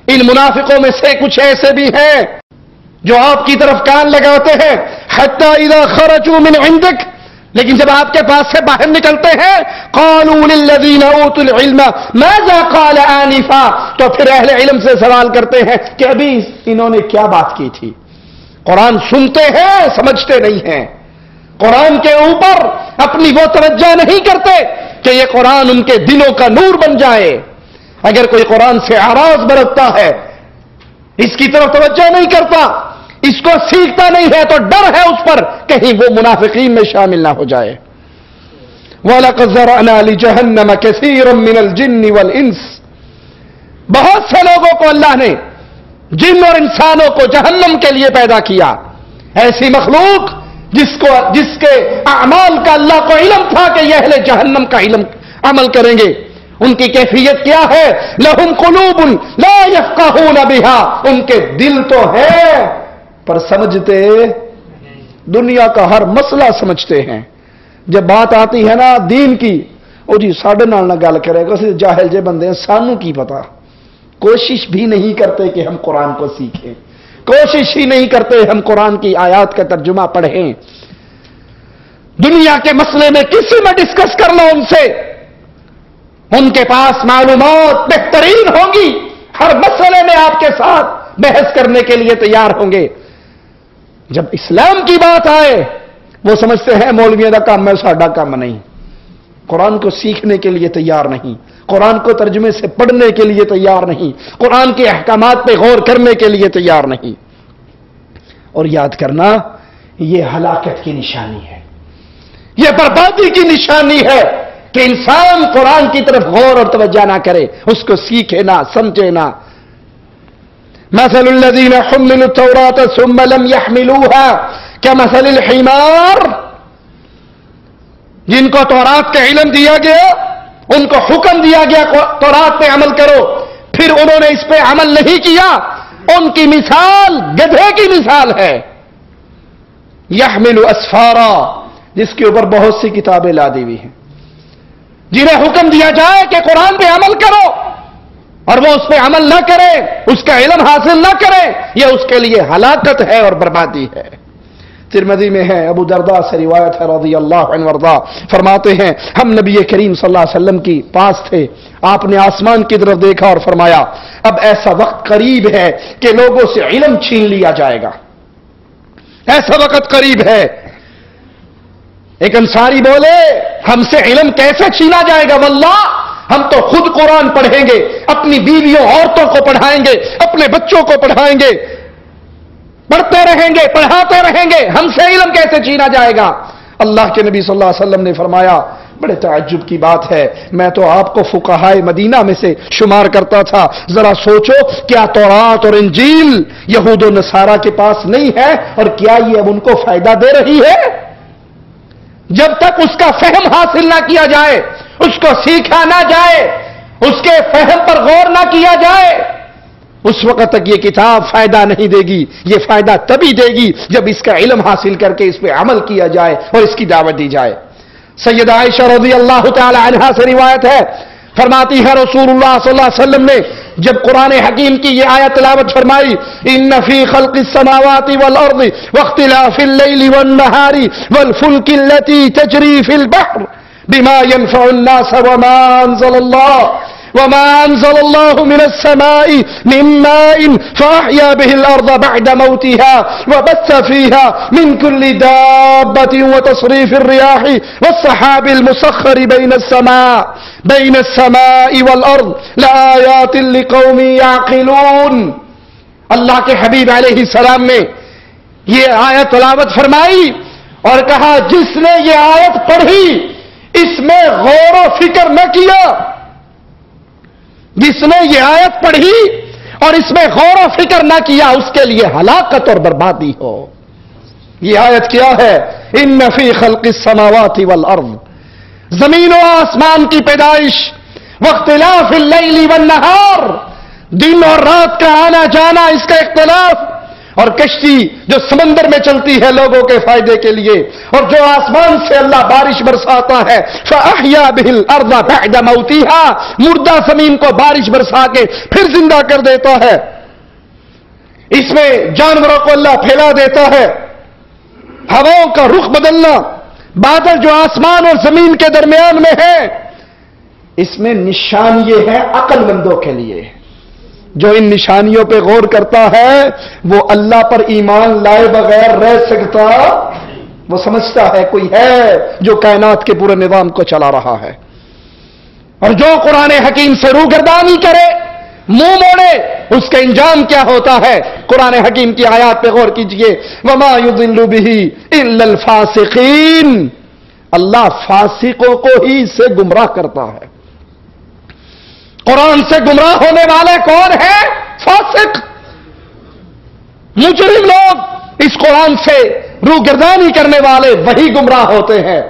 Speaker 2: ان منافقوں میں سے کچھ ایسے بھی ہیں جو آپ کی طرف کان لگاتے ہیں، حَتَّى إِذَا خَرَجُوا مِنْ عِنْدِكَ، لیکن جب آپ کے پاس سے باہر نکلتے ہیں، قَالُوا لِلَّذِينَ أُوتُوا الْعِلْمَ مَاذَا قَالَ آنِفًا، تو پھر اہل علم سے سوال کرتے ہیں کہ ابھی انہوں نے کیا بات کی تھی۔ قرآن سنتے ہیں، سمجھتے نہیں ہیں، قرآن کے اوپر اپنی وہ توجہ نہیں کرتے کہ یہ قرآن ان کے دلوں کا نور بن جائے۔ اگر کوئی قرآن سے اعراض برتتا ہے، اس کی طرف توجہ نہیں کرتا، اس کو سیکھتا نہیں ہے، تو ڈر ہے اس پر کہیں وہ منافقین میں شامل نہ ہو جائے۔ وَلَقَدْ ذَرَأْنَا لِجَهَنَّمَ كَثِيرًا مِنَ الْجِنِّ وَالْإِنسِ، بہت سے لوگوں کو اللہ نے جن اور انسانوں کو جہنم کے لیے پیدا کیا، ایسی مخلوق جس کے اعمال کا اللہ کو علم تھا کہ یہ اہل جہنم کا علم عمل کریں گے۔ ان کی کیفیت کیا ہے؟ لہم قلوب لا یفقہون بہا، ان کے دل تو ہے پر سمجھتے دنیا کا ہر مسئلہ سمجھتے ہیں، جب بات آتی ہے نا دین کی، او جی ساڈے نال نہ گل کرے گا، جاہل جے بندے ہیں، سانوں کی پتا، کوشش بھی نہیں کرتے کہ ہم قرآن کو سیکھیں، کوشش ہی نہیں کرتے ہم قرآن کی آیات کا ترجمہ پڑھیں۔ دنیا کے مسئلے میں کسی میں ڈسکس کر لو ان سے، ان کے پاس معلومات بہترین ہوں گی، ہر مسئلے میں آپ کے ساتھ بحث کرنے کے لیے تیار ہوں گے۔ جب اسلام کی بات آئے وہ سمجھتے ہیں مولویوں کا کام ہے، ساڈا کام نہیں، قرآن کو سیکھنے کے لیے تیار نہیں، قرآن کو ترجمے سے پڑھنے کے لیے تیار نہیں، قرآن کے احکامات پہ غور کرنے کے لیے تیار نہیں۔ اور یاد کرنا یہ ہلاکت کی نشانی ہے، یہ بربادی کی نشانی ہے کہ انسان قرآن کی طرف غور اور توجہ نہ کرے، اس کو سیکھے نہ، سمجھے نہ. مثل الذین حملوا التوراۃ ثم لم يحملوها كمثل الحمار، جن کو تورات کا علم دیا گیا، ان کو حکم دیا گیا تورات پہ عمل کرو، پھر انہوں نے اس پہ عمل نہیں کیا، ان کی مثال گدھے کی مثال ہے. یحمل اسفارا، جس کے اوپر بہت سی کتابیں لادی ہوئی ہیں، جنہیں حکم دیا جائے کہ قرآن پہ عمل کرو اور وہ اس پہ عمل نہ کرے، اس کا علم حاصل نہ کرے، یہ اس کے لیے ہلاکت ہے اور بربادی ہے. ترمذی میں ہے، ابو درداء سے روایت ہے رضی اللہ عنہ وارضا، فرماتے ہیں ہم نبی کریم صلی اللہ علیہ وسلم کی پاس تھے، آپ نے آسمان کی طرف دیکھا اور فرمایا اب ایسا وقت قریب ہے کہ لوگوں سے علم چھین لیا جائے گا. ایسا وقت قریب ہے. ایک انصاری بولے ہم سے علم کیسے چھینا جائے گا؟ واللہ ہم تو خود قرآن پڑھیں گے، اپنی بیویوں عورتوں کو پڑھائیں گے، اپنے بچوں کو پڑھائیں گے، پڑھتے رہیں گے، پڑھاتے رہیں گے، ہم سے علم کیسے چھینا جائے گا؟ اللہ کے نبی صلی اللہ علیہ وسلم نے فرمایا بڑے تعجب کی بات ہے، میں تو آپ کو فقہائے مدینہ میں سے شمار کرتا تھا، ذرا سوچو کیا تورات اور انجیل یہود و نصارہ کے پاس نہیں ہے، اور کیا یہ اب ان کو فائدہ دے رہی ہے؟ جب تک اس کا فہم حاصل نہ کیا جائے، اس کو سیکھا نہ جائے، اس کے فہم پر غور نہ کیا جائے، اس وقت تک یہ کتاب فائدہ نہیں دے گی. یہ فائدہ تبھی دے گی جب اس کا علم حاصل کر کے اس پہ عمل کیا جائے اور اس کی دعوت دی جائے. سیدہ عائشہ رضی اللہ تعالی عنہا سے روایت ہے، فرماتی ہے رسول اللہ صلی اللہ علیہ وسلم نے جب قرآن حکیم کی یہ آیت تلاوت فرمائی، ان فی خلق السماوات والارض واختلاف اللیل والنہار والفلک التي تجری فی البحر بما ينفع الناس وما انزل الله من السماء من ماء فاحيا به الارض بعد موتها وبث فيها من كل دابة وتصريف الرياح والسحاب المسخر بين السماء والارض لآيات لقوم يعقلون. اللہ کے حبیب علیہ السلام نے یہ آیت تلاوت فرمائی اور کہا جس نے یہ آیت پڑھی اس میں غور و فکر نہ کیا، جس نے یہ آیت پڑھی اور اس میں غور و فکر نہ کیا، اس کے لیے ہلاکت اور بربادی ہو. یہ آیت کیا ہے؟ ان فی خلق السماوات والارض، زمین و آسمان کی پیدائش، واختلاف اللیل والنہار، دن اور رات کا آنا جانا، اس کا اختلاف، اور کشتی جو سمندر میں چلتی ہے لوگوں کے فائدے کے لیے، اور جو آسمان سے اللہ بارش برساتا ہے، فَأَحْيَا بِهِ الْأَرْضَ بَعْدَ مَوْتِهَا، مردہ زمین کو بارش برسا کے پھر زندہ کر دیتا ہے. اس میں جانوروں کو اللہ پھیلا دیتا ہے، ہواؤں کا رخ بدلنا، بادل جو آسمان اور زمین کے درمیان میں ہے، اس میں نشان یہ ہے عقل مندوں کے لیے. جو ان نشانیوں پہ غور کرتا ہے وہ اللہ پر ایمان لائے بغیر رہ سکتا، وہ سمجھتا ہے کوئی ہے جو کائنات کے پورے نظام کو چلا رہا ہے. اور جو قرآن حکیم سے روگردانی کرے، منہ موڑے، اس کا انجام کیا ہوتا ہے؟ قرآن حکیم کی آیات پہ غور کیجئے، وَمَا يُضِلُّ بِهِ إِلَّا الْفَاسِقِينَ، اللہ فاسقوں کو ہی سے گمراہ کرتا ہے. قرآن سے گمراہ ہونے والے کون ہیں؟ فاسق، مجرم لوگ. اس قرآن سے روگردانی کرنے والے وہی گمراہ ہوتے ہیں.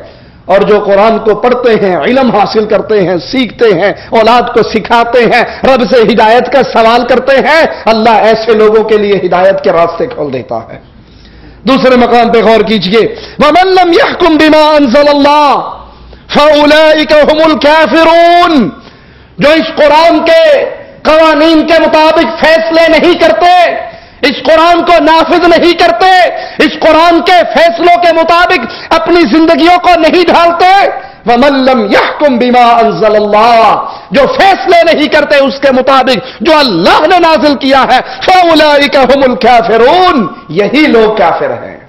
Speaker 2: اور جو قرآن کو پڑھتے ہیں، علم حاصل کرتے ہیں، سیکھتے ہیں، اولاد کو سکھاتے ہیں، رب سے ہدایت کا سوال کرتے ہیں، اللہ ایسے لوگوں کے لیے ہدایت کے راستے کھول دیتا ہے. دوسرے مقام پہ غور کیجئے، وَمَن لَّمْ يَحْكُم بِمَا أَنزَلَ اللَّهُ فَأُولَٰئِكَ هُمُ الْكَافِرُونَ، جو اس قرآن کے قوانین کے مطابق فیصلے نہیں کرتے، اس قرآن کو نافذ نہیں کرتے، اس قرآن کے فیصلوں کے مطابق اپنی زندگیوں کو نہیں ڈھالتے، وَمَن لَّمْ يَحْكُم بِمَا أَنزَلَ اللَّهُ، جو فیصلے نہیں کرتے اس کے مطابق جو اللہ نے نازل کیا ہے، فَأُولَٰئِكَ هُمُ الْكَافِرُونَ، یہی لوگ کافر ہیں.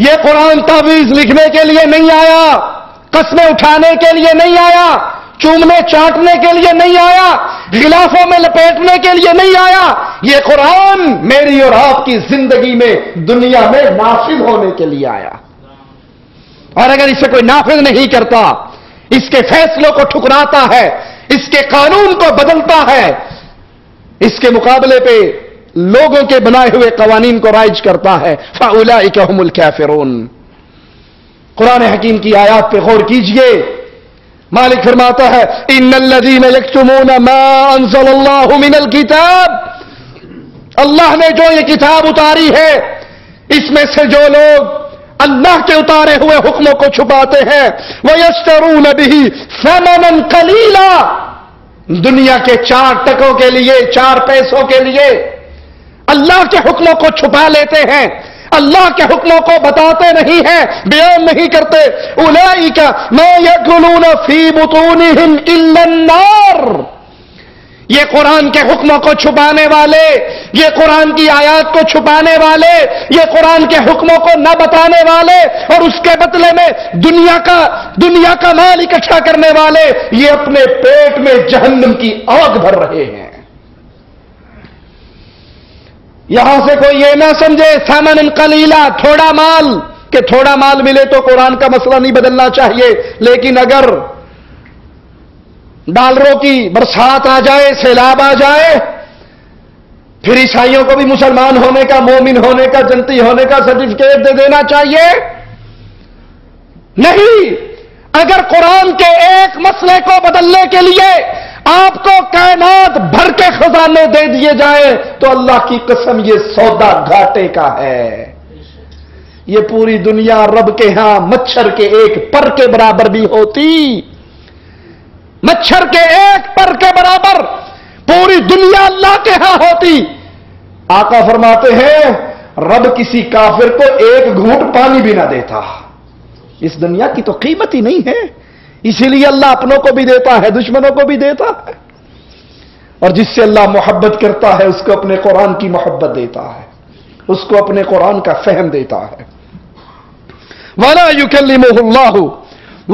Speaker 2: یہ قرآن تعویذ لکھنے کے لیے نہیں آیا، قسمیں اٹھانے کے لیے نہیں آیا، چومنے چاٹنے کے لیے نہیں آیا، غلافوں میں لپیٹنے کے لیے نہیں آیا. یہ قرآن میری اور آپ کی زندگی میں، دنیا میں نافذ ہونے کے لیے آیا. اور اگر اسے کوئی نافذ نہیں کرتا، اس کے فیصلوں کو ٹھکراتا ہے، اس کے قانون کو بدلتا ہے، اس کے مقابلے پہ لوگوں کے بنائے ہوئے قوانین کو رائج کرتا ہے، فَأُولَئِكَ هُمُ الْكَافِرُونَ۔ قرآن حکیم کی آیات پہ غور کیجئے، مالک فرماتا ہے ان الذین یکتمون ما انزل اللہ من الکتاب، اللہ نے جو یہ کتاب اتاری ہے اس میں سے جو لوگ اللہ کے اتارے ہوئے حکموں کو چھپاتے ہیں، وَيَشْتَرُونَ بِهِ ثَمَنًا قَلِيلًا، دنیا کے 4 ٹکوں کے لیے، 4 پیسوں کے لیے اللہ کے حکموں کو چھپا لیتے ہیں، اللہ کے حکموں کو بتاتے نہیں ہیں، بیان نہیں کرتے۔ اولئک ما یاکلون فی بطونہم الا النار، یہ قرآن کے حکموں کو چھپانے والے، یہ قرآن کی آیات کو چھپانے والے، یہ قرآن کے حکموں کو نہ بتانے والے اور اس کے بدلے میں دنیا کا مال اکٹھا کرنے والے، یہ اپنے پیٹ میں جہنم کی آگ بھر رہے ہیں۔ یہاں سے کوئی یہ نہ سمجھے ثمن قلیلا، تھوڑا مال، کہ تھوڑا مال ملے تو قرآن کا مسئلہ نہیں بدلنا چاہیے، لیکن اگر ڈالروں کی برسات آ جائے، سیلاب آ جائے، پھر عیسائیوں کو بھی مسلمان ہونے کا، مومن ہونے کا، جنتی ہونے کا سرٹیفکیٹ دے دینا چاہیے؟ نہیں، اگر قرآن کے ایک مسئلے کو بدلنے کے لیے آپ کو کائنات بھر کے خزانے دے دیے جائیں تو اللہ کی قسم یہ سودا گھاٹے کا ہے۔ یہ پوری دنیا رب کے ہاں مچھر کے ایک پر کے برابر بھی ہوتی، مچھر کے ایک پر کے برابر پوری دنیا اللہ کے ہاں ہوتی۔ آقا فرماتے ہیں رب کسی کافر کو ایک گھونٹ پانی بھی نہ دیتا۔ اس دنیا کی تو قیمت ہی نہیں ہے، اسی لیے اللہ اپنوں کو بھی دیتا ہے، دشمنوں کو بھی دیتا ہے، اور جس سے اللہ محبت کرتا ہے اس کو اپنے قرآن کی محبت دیتا ہے، اس کو اپنے قرآن کا فہم دیتا ہے۔ وَلَا يُكَلِّمُهُ اللَّهُ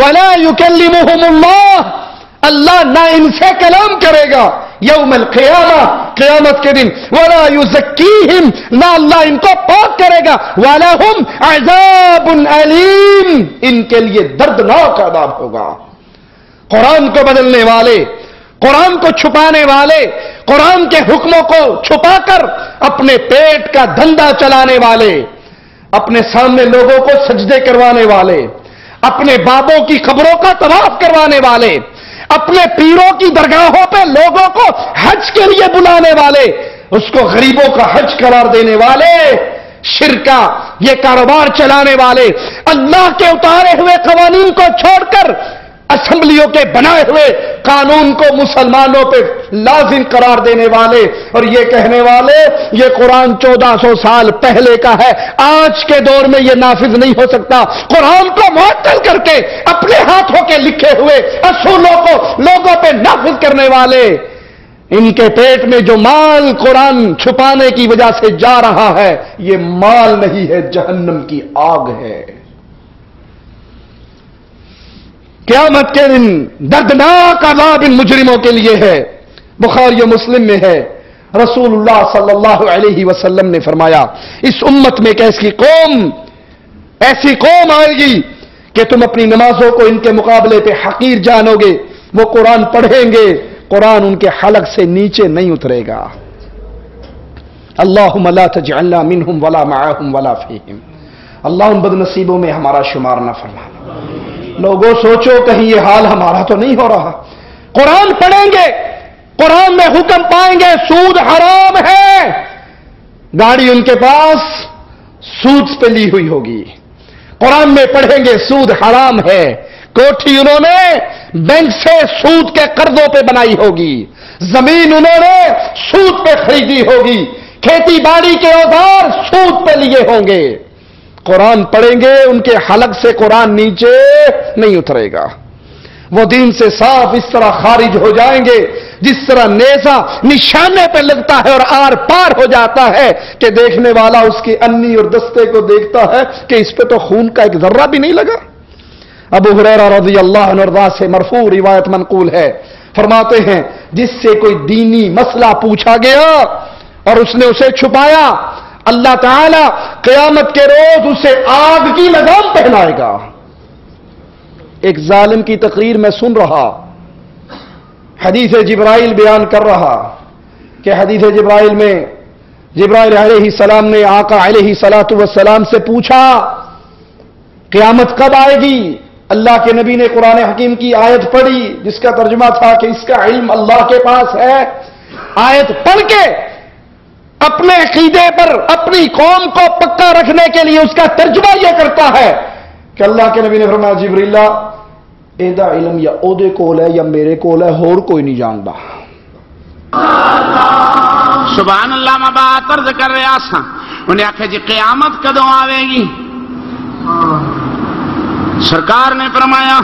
Speaker 2: وَلَا يُكَلِّمُهُمُ اللَّهُ، اللہ نہ ان سے کلام کرے گا یوم القیامہ، قیامت کے دن، وَلَا يُزَكِّيهِمْ، نہ اللہ ان کو پاک کرے گا، وَلَهُمْ عَذَابٌ أَلِيمٌ، ان کے لیے دردناک عذاب ہوگا۔ قرآن کو بدلنے والے، قرآن کو چھپانے والے، قرآن کے حکموں کو چھپا کر اپنے پیٹ کا دھندا چلانے والے، اپنے سامنے لوگوں کو سجدے کروانے والے، اپنے بابوں کی قبروں کا طواف کروانے والے، اپنے پیروں کی درگاہوں پہ لوگوں کو حج کے لیے بلانے والے، اس کو غریبوں کا حج قرار دینے والے، شرکا یہ کاروبار چلانے والے، اللہ کے اتارے ہوئے قوانین کو چھوڑ کر اسمبلیوں کے بنائے ہوئے قانون کو مسلمانوں پہ لازم قرار دینے والے، اور یہ کہنے والے یہ قرآن 1400 سال پہلے کا ہے، آج کے دور میں یہ نافذ نہیں ہو سکتا، قرآن کو معطل کر کے اپنے ہاتھوں کے لکھے ہوئے اصولوں کو لوگوں پہ نافذ کرنے والے، ان کے پیٹ میں جو مال قرآن چھپانے کی وجہ سے جا رہا ہے یہ مال نہیں ہے، جہنم کی آگ ہے۔ قیامت کے دن دردناک عذاب ان مجرموں کے لیے ہے۔ بخاری و مسلم میں ہے، رسول اللہ صلی اللہ علیہ وسلم نے فرمایا اس امت میں ایک ایسی قوم آئے گی کہ تم اپنی نمازوں کو ان کے مقابلے پہ حقیر جانو گے، وہ قرآن پڑھیں گے، قرآن ان کے حلق سے نیچے نہیں اترے گا۔ اللہم لا تجعلنا منہم ولا معاہم ولا فیہم، اللہ ان بد نصیبوں میں ہمارا شمار نہ فرمانا۔ لوگوں سوچو کہیں یہ حال ہمارا تو نہیں ہو رہا، قرآن پڑھیں گے، قرآن میں حکم پائیں گے سود حرام ہے، گاڑی ان کے پاس سود پہ لی ہوئی ہوگی، قرآن میں پڑھیں گے سود حرام ہے، کوٹھی انہوں نے بینک سے سود کے قرضوں پہ بنائی ہوگی، زمین انہوں نے سود پہ خریدی ہوگی، کھیتی باڑی کے اوزار سود پہ لیے ہوں گے، قرآن پڑھیں گے ان کے حلق سے قرآن نیچے نہیں اترے گا، وہ دین سے صاف اس طرح خارج ہو جائیں گے جس طرح نیزہ نشانے پہ لگتا ہے اور آر پار ہو جاتا ہے کہ دیکھنے والا اس کی انی اور دستے کو دیکھتا ہے کہ اس پہ تو خون کا ایک ذرہ بھی نہیں لگا۔ ابو ہریرہ رضی اللہ عنہ سے مرفوع روایت منقول ہے، فرماتے ہیں جس سے کوئی دینی مسئلہ پوچھا گیا اور اس نے اسے چھپایا، اللہ تعالی قیامت کے روز اسے آگ کی لگام پہنائے گا۔ ایک ظالم کی تقریر میں سن رہا، حدیث جبرائیل بیان کر رہا کہ حدیث جبرائیل میں جبرائیل علیہ السلام نے آقا علیہ الصلوۃ والسلام سے پوچھا قیامت کب آئے گی؟ اللہ کے نبی نے قرآن حکیم کی آیت پڑھی جس کا ترجمہ تھا کہ اس کا علم اللہ کے پاس ہے۔ آیت پڑھ کے اپنے عقیدے پر اپنی قوم کو پکا رکھنے کے لیے اس کا ترجمہ یہ کرتا ہے کہ اللہ کے نبی نے فرمایا جبریل ایدا علم یا اودے کول ہے یا میرے کول ہے، اور کوئی نہیں جانتا۔
Speaker 3: سبحان اللہ، میں بات عرض کر رہا سا، انہیں آخیا جی قیامت کدوں آوے گی؟ سرکار نے فرمایا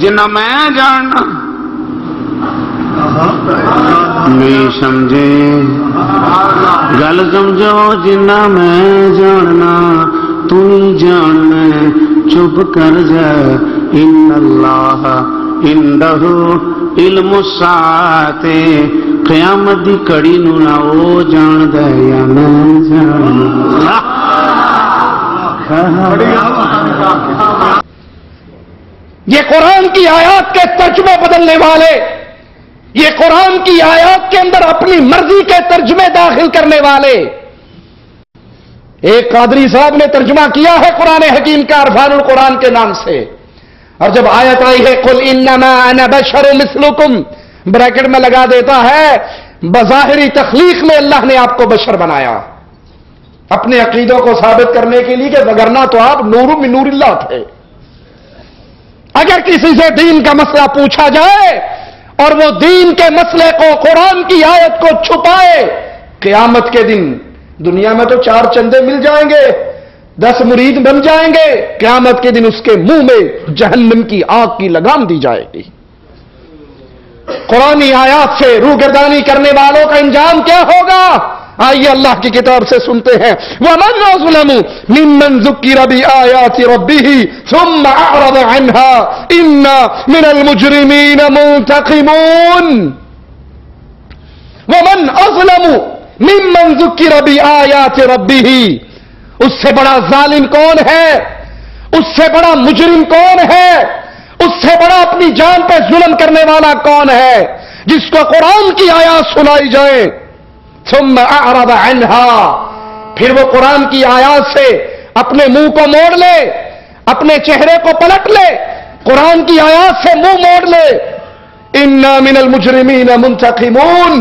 Speaker 3: جنہ میں جاننا نہیں سمجھے گل سمجھو، جنہ میں جاننا تو ہی جاننا، چپ کر جا، ان اللہ عنده علم الساعۃ، قیامت دی کڑی نو نہ او جاندا یا میں جاندا۔
Speaker 2: یہ قرآن کی آیات کے ترجمے بدلنے والے، یہ قرآن کی آیات کے اندر اپنی مرضی کے ترجمے داخل کرنے والے، ایک قادری صاحب نے ترجمہ کیا ہے قرآن حکیم کا عرفان القرآن کے نام سے، اور جب آیت آئی ہے قل انما انا بشر مثلکم، بریکٹ میں لگا دیتا ہے بظاہری تخلیق میں اللہ نے آپ کو بشر بنایا اپنے عقیدوں کو ثابت کرنے کے لیے، کہ وگرنہ تو آپ نور من نور اللہ تھے۔ اگر کسی سے دین کا مسئلہ پوچھا جائے اور وہ دین کے مسئلے کو قرآن کی آیت کو چھپائے، قیامت کے دن دنیا میں تو 4 چندے مل جائیں گے، 10 مرید بن جائیں گے، قیامت کے دن اس کے منہ میں جہنم کی آگ کی لگام دی جائے گی۔ قرآنی آیات سے روگردانی کرنے والوں کا انجام کیا ہوگا؟ آئیے اللہ کی کتاب سے سنتے ہیں، وَمَنْ أَظْلَمُ مِمَّنْ ذُكِّرَ بِآيَاتِ رَبِّهِ ثُمَّ أَعْرَضَ عَنْهَا إِنَّا مِنَ الْمُجْرِمِينَ مُنْتَقِمُونَ۔ وَمَنْ أَظْلَمُ مِمَّنْ ذُكِّرَ بِآيَاتِ رَبِّهِ، اس سے بڑا ظالم کون ہے؟ اس سے بڑا مجرم کون ہے؟ اس سے بڑا اپنی جان پہ ظلم کرنے والا کون ہے جس کو قرآن کی آیات سنائی جائے ثم اعرض عنها، پھر وہ قرآن کی آیات سے اپنے منہ کو موڑ لے، اپنے چہرے کو پلٹ لے، قرآن کی آیات سے منہ موڑ لے۔ انا من المجرمین منتقمون،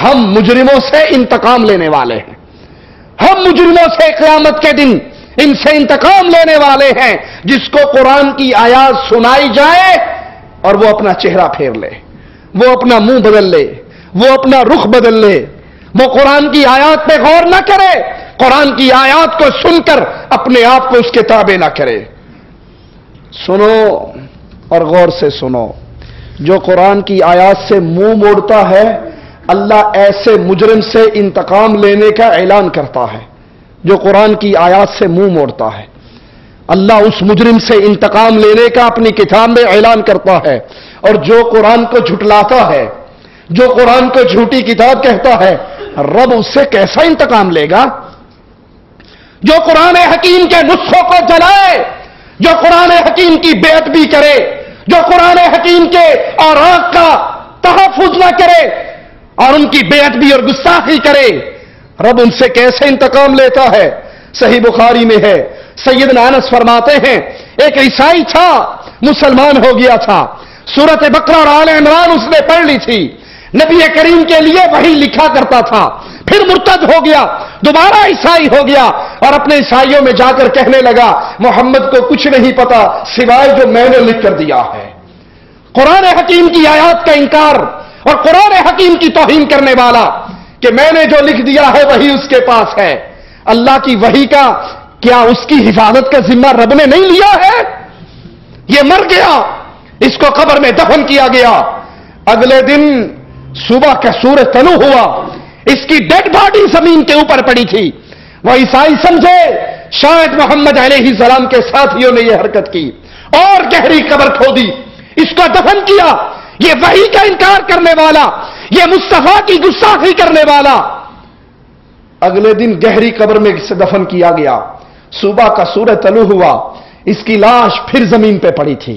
Speaker 2: ہم مجرموں سے انتقام لینے والے ہیں، ہم مجرموں سے قیامت کے دن ان سے انتقام لینے والے ہیں۔ جس کو قرآن کی آیات سنائی جائے اور وہ اپنا چہرہ پھیر لے، وہ اپنا منہ بدل لے، وہ اپنا رخ بدل لے، وہ قرآن کی آیات پہ غور نہ کرے، قرآن کی آیات کو سن کر اپنے آپ کو اس کے تابع نہ کرے۔ سنو اور غور سے سنو، جو قرآن کی آیات سے منہ موڑتا ہے اللہ ایسے مجرم سے انتقام لینے کا اعلان کرتا ہے۔ جو قرآن کی آیات سے منہ موڑتا ہے اللہ اس مجرم سے انتقام لینے کا اپنی کتاب میں اعلان کرتا ہے، اور جو قرآن کو جھٹلاتا ہے، جو قرآن کو جھوٹی کتاب کہتا ہے، رب اس سے کیسا انتقام لے گا؟ جو قرآن حکیم کے نسخوں کو جلائے، جو قرآن حکیم کی بے ادبی کرے، جو قرآن حکیم کے اوراق کا تحفظ نہ کرے اور ان کی بے ادبی اور گستاخی کرے، رب ان سے کیسے انتقام لیتا ہے؟ صحیح بخاری میں ہے، سیدنا انس فرماتے ہیں ایک عیسائی تھا، مسلمان ہو گیا تھا، سورۃ بقرہ اور آل عمران اس نے پڑھ لی تھی، نبی کریم کے لیے وہی لکھا کرتا تھا، پھر مرتد ہو گیا، دوبارہ عیسائی ہو گیا اور اپنے عیسائیوں میں جا کر کہنے لگا محمد کو کچھ نہیں پتا سوائے جو میں نے لکھ کر دیا ہے۔ قرآن حکیم کی آیات کا انکار اور قرآن حکیم کی توہین کرنے والا کہ میں نے جو لکھ دیا ہے وہی اس کے پاس ہے، اللہ کی وحی کا کیا اس کی حفاظت کا ذمہ رب نے نہیں لیا ہے؟ یہ مر گیا، اس کو قبر میں دفن کیا گیا، اگلے دن صبح کا سورج طلوع ہوا، اس کی ڈیڈ باڈی زمین کے اوپر پڑی تھی، وہ عیسائی سمجھے شاید محمد علیہ السلام کے ساتھیوں نے یہ حرکت کی اور گہری قبر کھودی، اس کو دفن کیا۔ یہ وحی کا انکار کرنے والا، یہ مصطفیٰ کی گستاخی کرنے والا، اگلے دن گہری قبر میں اسے دفن کیا گیا، صبح کا سورج طلوع ہوا، اس کی لاش پھر زمین پہ پڑی تھی،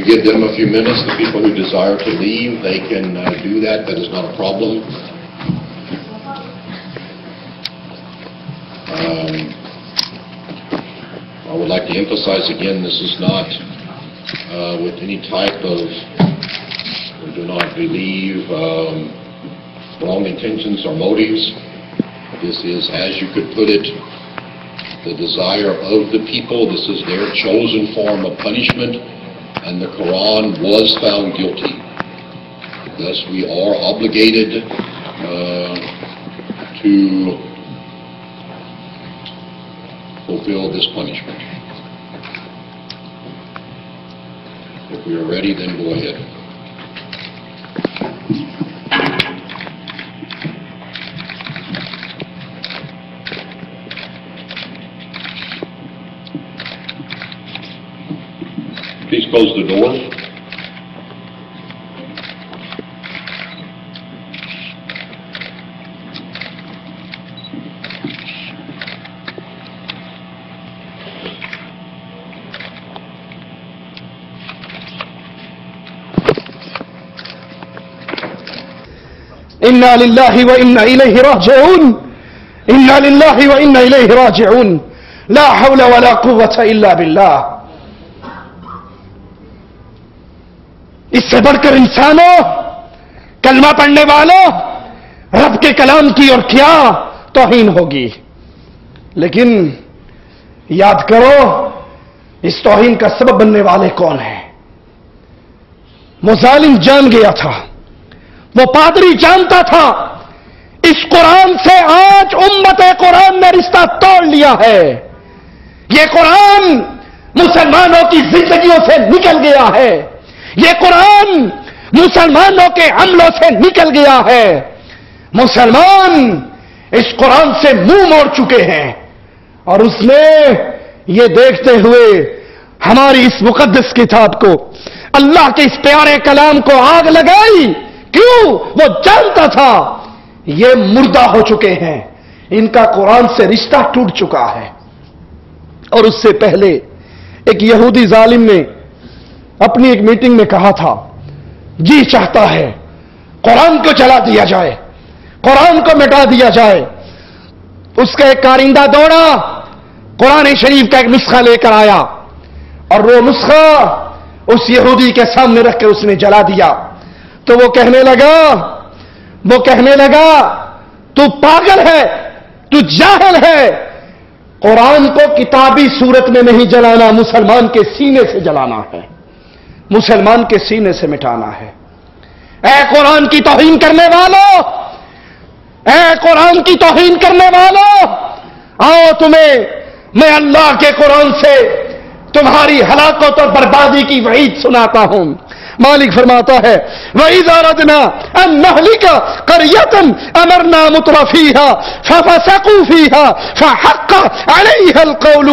Speaker 4: We give them a few minutes. The people who desire to leave, they can do that. That is not a problem. I would like to emphasize again, this is not with any type of, we do not believe, wrong intentions or motives. This is, as you could put it, the desire of the people. This is their chosen form of punishment, and the Quran was found guilty. Thus, we are obligated to fulfill this punishment. If we are ready, then go ahead. Please close the door.
Speaker 2: إنا لله وإنا إليه راجعون إنا لله وإنا إليه راجعون لا حول ولا قوة إلا بالله. اس سے بڑھ کر انسانوں، کلمہ پڑھنے والوں، رب کے کلام کی اور کیا توہین ہوگی. لیکن یاد کرو اس توہین کا سبب بننے والے کون ہیں. وہ ظالم جان گیا تھا، وہ پادری جانتا تھا اس قرآن سے آج امت قرآن نے رشتہ توڑ لیا ہے. یہ قرآن مسلمانوں کی زندگیوں سے نکل گیا ہے. یہ قرآن مسلمانوں کے عملوں سے نکل گیا ہے. مسلمان اس قرآن سے منہ موڑ چکے ہیں اور اس نے یہ دیکھتے ہوئے ہماری اس مقدس کتاب کو، اللہ کے اس پیارے کلام کو آگ لگائی. کیوں؟ وہ جانتا تھا یہ مردہ ہو چکے ہیں، ان کا قرآن سے رشتہ ٹوٹ چکا ہے. اور اس سے پہلے ایک یہودی ظالم نے اپنی ایک میٹنگ میں کہا تھا جی چاہتا ہے قرآن کو جلا دیا جائے، قرآن کو مٹا دیا جائے. اس کا ایک کارندہ دوڑا، قرآن شریف کا ایک نسخہ لے کر آیا اور وہ نسخہ اس یہودی کے سامنے رکھ کے اس نے جلا دیا. تو وہ کہنے لگا تو پاگل ہے، تو جاہل ہے. قرآن کو کتابی صورت میں نہیں جلانا، مسلمان کے سینے سے جلانا ہے، مسلمان کے سینے سے مٹانا ہے. اے قرآن کی توہین کرنے والوں، اے قرآن کی توہین کرنے والوں، آؤ تمہیں میں اللہ کے قرآن سے تمہاری ہلاکت اور بربادی کی وعید سناتا ہوں. مالک فرماتا ہے وَإِذَا رَدْنَا أَن نَّهْلِكَ قَرْيَةً أَمَرْنَا مُتْرَفِيهَا فَفَسَقُوا فِيهَا فَحَقَّ عَلَيْهَا الْقَوْلُ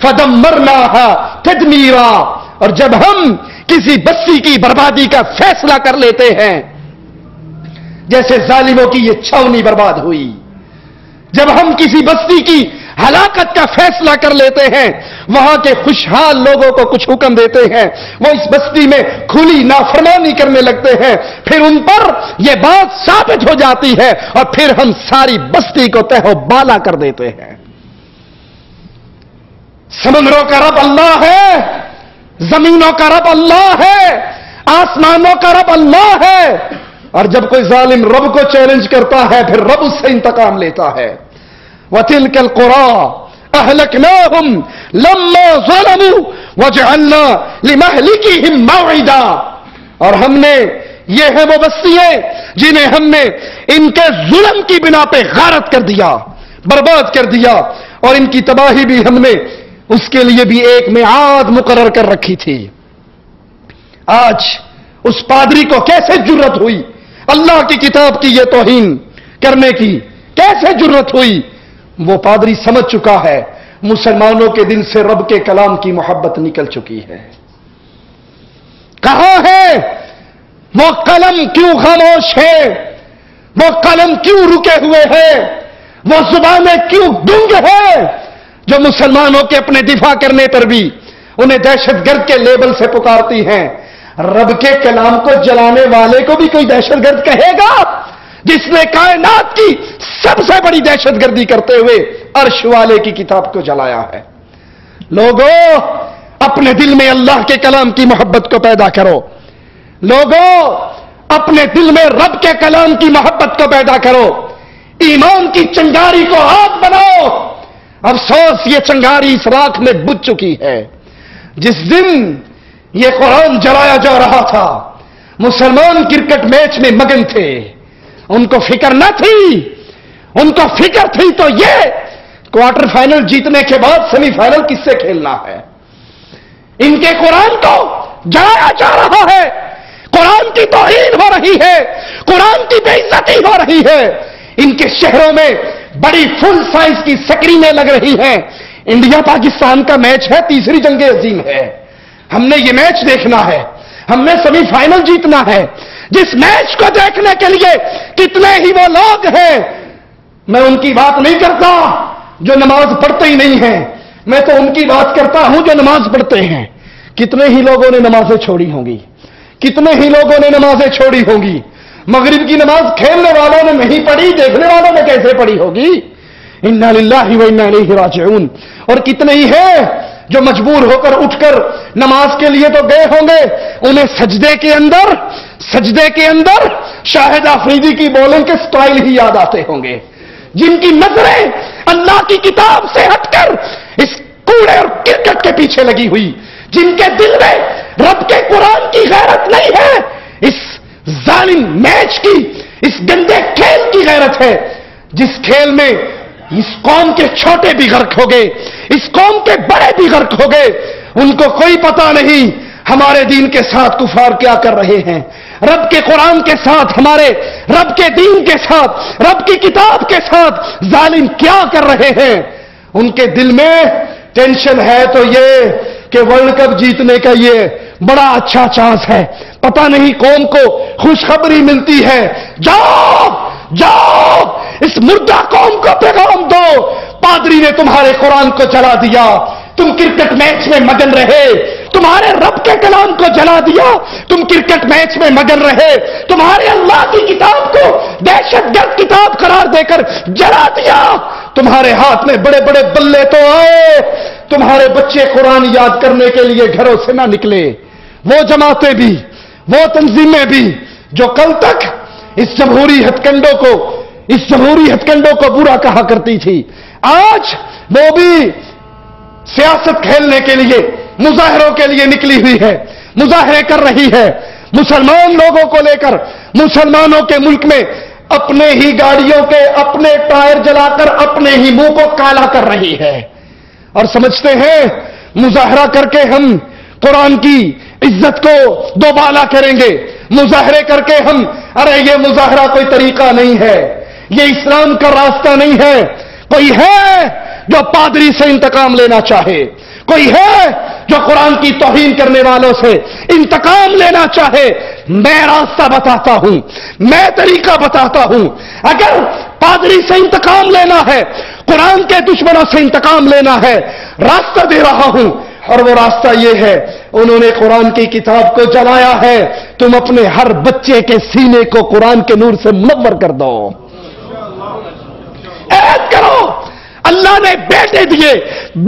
Speaker 2: فَدَمَّرْنَاهَا تَدْمِيرًا. اور جب ہم کسی بستی کی بربادی کا فیصلہ کر لیتے ہیں، جیسے ظالموں کی یہ چھاونی برباد ہوئی، جب ہم کسی بستی کی ہلاکت کا فیصلہ کر لیتے ہیں، وہاں کے خوشحال لوگوں کو کچھ حکم دیتے ہیں، وہ اس بستی میں کھلی نافرمانی کرنے لگتے ہیں، پھر ان پر یہ بات ثابت ہو جاتی ہے اور پھر ہم ساری بستی کو تہ و بالا کر دیتے ہیں. سمندروں کا رب اللہ ہے، زمینوں کا رب اللہ ہے، آسمانوں کا رب اللہ ہے. اور جب کوئی ظالم رب کو چیلنج کرتا ہے پھر رب اس سے انتقام لیتا ہے. وَتِلْكَ الْقُرَىٰ أَهْلَكْنَاهُمْ لَمَّا ظَلَمُوا وَجَعَلْنَا لِمَهْلِكِهِمْ مَوْعِدًا. اور ہم نے، یہ ہیں وہ بستیاں جنہیں ہم نے ان کے ظلم کی بنا پہ غارت کر دیا، برباد کر دیا، اور ان کی تباہی بھی ہم نے اس کے لیے بھی ایک میعاد مقرر کر رکھی تھی. آج اس پادری کو کیسے جرت ہوئی اللہ کی کتاب کی یہ توہین کرنے کی؟ کیسے جرت ہوئی؟ وہ پادری سمجھ چکا ہے مسلمانوں کے دل سے رب کے کلام کی محبت نکل چکی ہے. کہاں ہے وہ قلم؟ کیوں خاموش ہے؟ وہ قلم کیوں رکے ہوئے ہیں؟ وہ زبانیں کیوں گنگ ہیں جو مسلمانوں کے اپنے دفاع کرنے پر بھی انہیں دہشت گرد کے لیبل سے پکارتی ہیں؟ رب کے کلام کو جلانے والے کو بھی کوئی دہشت گرد کہے گا؟ جس نے کائنات کی سب سے بڑی دہشت گردی کرتے ہوئے عرش والے کی کتاب کو جلایا ہے۔ لوگوں، اپنے دل میں اللہ کے کلام کی محبت کو پیدا کرو۔ لوگوں، اپنے دل میں رب کے کلام کی محبت کو پیدا کرو۔ ایمان کی چنگاری کو آگ بناؤ۔ افسوس، یہ چنگاری اس راکھ میں بجھ چکی ہے۔ جس دن یہ قرآن جلایا جا رہا تھا، مسلمان کرکٹ میچ میں مگن تھے، ان کو فکر نہ تھی۔ ان کو فکر تھی تو یہ کوارٹر فائنل جیتنے کے بعد سیمی فائنل کس سے کھیلنا ہے۔ ان کے قرآن کو جلایا جا رہا ہے، قرآن کی توہین ہو رہی ہے، قرآن کی بے عزتی ہو رہی ہے۔ ان کے شہروں میں بڑی فل سائز کی سکرینیں لگ رہی ہیں۔ انڈیا پاکستان کا میچ ہے، تیسری جنگ عظیم ہے، ہم نے یہ میچ دیکھنا ہے، ہم نے سیمی فائنل جیتنا ہے۔ جس میچ کو دیکھنے کے لیے کتنے ہی وہ لوگ ہیں، میں ان کی بات نہیں کرتا جو نماز پڑھتے ہی نہیں ہیں، میں تو ان کی بات کرتا ہوں جو نماز پڑھتے ہیں۔ کتنے ہی لوگوں نے نمازیں چھوڑی ہوں گی، کتنے ہی لوگوں نے نمازیں چھوڑی ہوں گی۔ مغرب کی نماز کھیلنے والوں نے نہیں پڑھی، دیکھنے والوں نے کیسے پڑھی ہوگی؟ انا للہ و انا الیہ راجعون۔ اور کتنے ہی ہیں جو مجبور ہو کر اٹھ کر نماز کے لیے تو گئے ہوں گے، انہیں سجدے کے اندر شاہد آفریدی کی بولنگ کے سٹائل ہی یاد آتے ہوں گے، جن کی نظریں اللہ کی کتاب سے ہٹ کر اس کوڑے اور کرکٹ کے پیچھے لگی ہوئی، جن کے دل میں رب کے قرآن کی غیرت نہیں ہے، اس ظالم میچ کی، اس گندے کھیل کی غیرت ہے، جس کھیل میں اس قوم کے چھوٹے بھی غرق ہو گئے، اس قوم کے بڑے بھی غرق ہو گئے۔ ان کو کوئی پتہ نہیں ہمارے دین کے ساتھ کفار کیا کر رہے ہیں، رب کے قرآن کے ساتھ، ہمارے رب کے دین کے ساتھ، رب کی کتاب کے ساتھ ظالم کیا کر رہے ہیں۔ ان کے دل میں ٹینشن ہے تو یہ کہ ورلڈ کپ جیتنے کا یہ بڑا اچھا چانس ہے، پتہ نہیں قوم کو خوشخبری ملتی ہے۔ جاؤ جاؤ، اس مردہ قوم کو پیغام دو، پادری نے تمہارے قرآن کو جلا دیا، تم کرکٹ میچ میں مگن رہے، تمہارے رب کے کلام کو جلا دیا، تم کرکٹ میچ میں مگن رہے، تمہارے اللہ کی کتاب کو دہشت گرد کتاب قرار دے کر جلا دیا، تمہارے ہاتھ میں بڑے بڑے بلے تو آئے، تمہارے بچے قرآن یاد کرنے کے لیے گھروں سے نہ نکلے۔ وہ جماعتیں بھی، وہ تنظیمیں بھی جو کل تک اس جمہوری ہتھکنڈوں کو برا کہا کرتی تھی، آج وہ بھی سیاست کھیلنے کے لیے، مظاہروں کے لیے نکلی ہوئی ہے، مظاہرے کر رہی ہے، مسلمان لوگوں کو لے کر مسلمانوں کے ملک میں اپنے ہی گاڑیوں کے اپنے ٹائر جلا کر اپنے ہی منہ کو کالا کر رہی ہے، اور سمجھتے ہیں مظاہرہ کر کے ہم قرآن کی عزت کو دوبالا کریں گے، مظاہرے کر کے ہم، ارے یہ مظاہرہ کوئی طریقہ نہیں ہے، یہ اسلام کا راستہ نہیں ہے۔ کوئی ہے جو پادری سے انتقام لینا چاہے، کوئی ہے جو قرآن کی توہین کرنے والوں سے انتقام لینا چاہے، میں راستہ بتاتا ہوں، میں طریقہ بتاتا ہوں۔ اگر پادری سے انتقام لینا ہے، قرآن کے دشمنوں سے انتقام لینا ہے، راستہ دے رہا ہوں، اور وہ راستہ یہ ہے، انہوں نے قرآن کی کتاب کو جلایا ہے، تم اپنے ہر بچے کے سینے کو قرآن کے نور سے منور کر دو، عہد کرو۔ اللہ نے بیٹے دیے،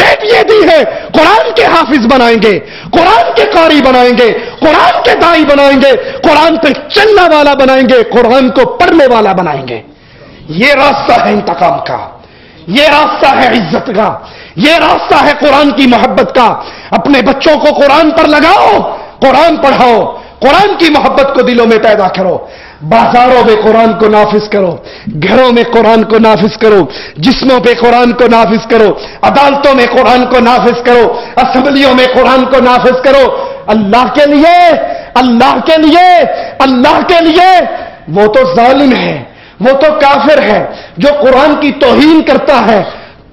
Speaker 2: بیٹیاں دی ہیں، قرآن کے حافظ بنائیں گے، قرآن کے قاری بنائیں گے، قرآن کے دائی بنائیں گے، قرآن پہ چلنے والا بنائیں گے، قرآن کو پڑھنے والا بنائیں گے۔ یہ راستہ ہے انتقام کا، یہ راستہ ہے عزت کا، یہ راستہ ہے قرآن کی محبت کا۔ اپنے بچوں کو قرآن پر لگاؤ، قرآن پڑھاؤ، قرآن کی محبت کو دلوں میں پیدا کرو، بازاروں میں قرآن کو نافذ کرو، گھروں میں قرآن کو نافذ کرو، جسموں پہ قرآن کو نافذ کرو، عدالتوں میں قرآن کو نافذ کرو، اسمبلیوں میں قرآن کو نافذ کرو۔ اللہ کے لیے، اللہ کے لیے، اللہ کے لیے۔ وہ تو ظالم ہے، وہ تو کافر ہے جو قرآن کی توہین کرتا ہے،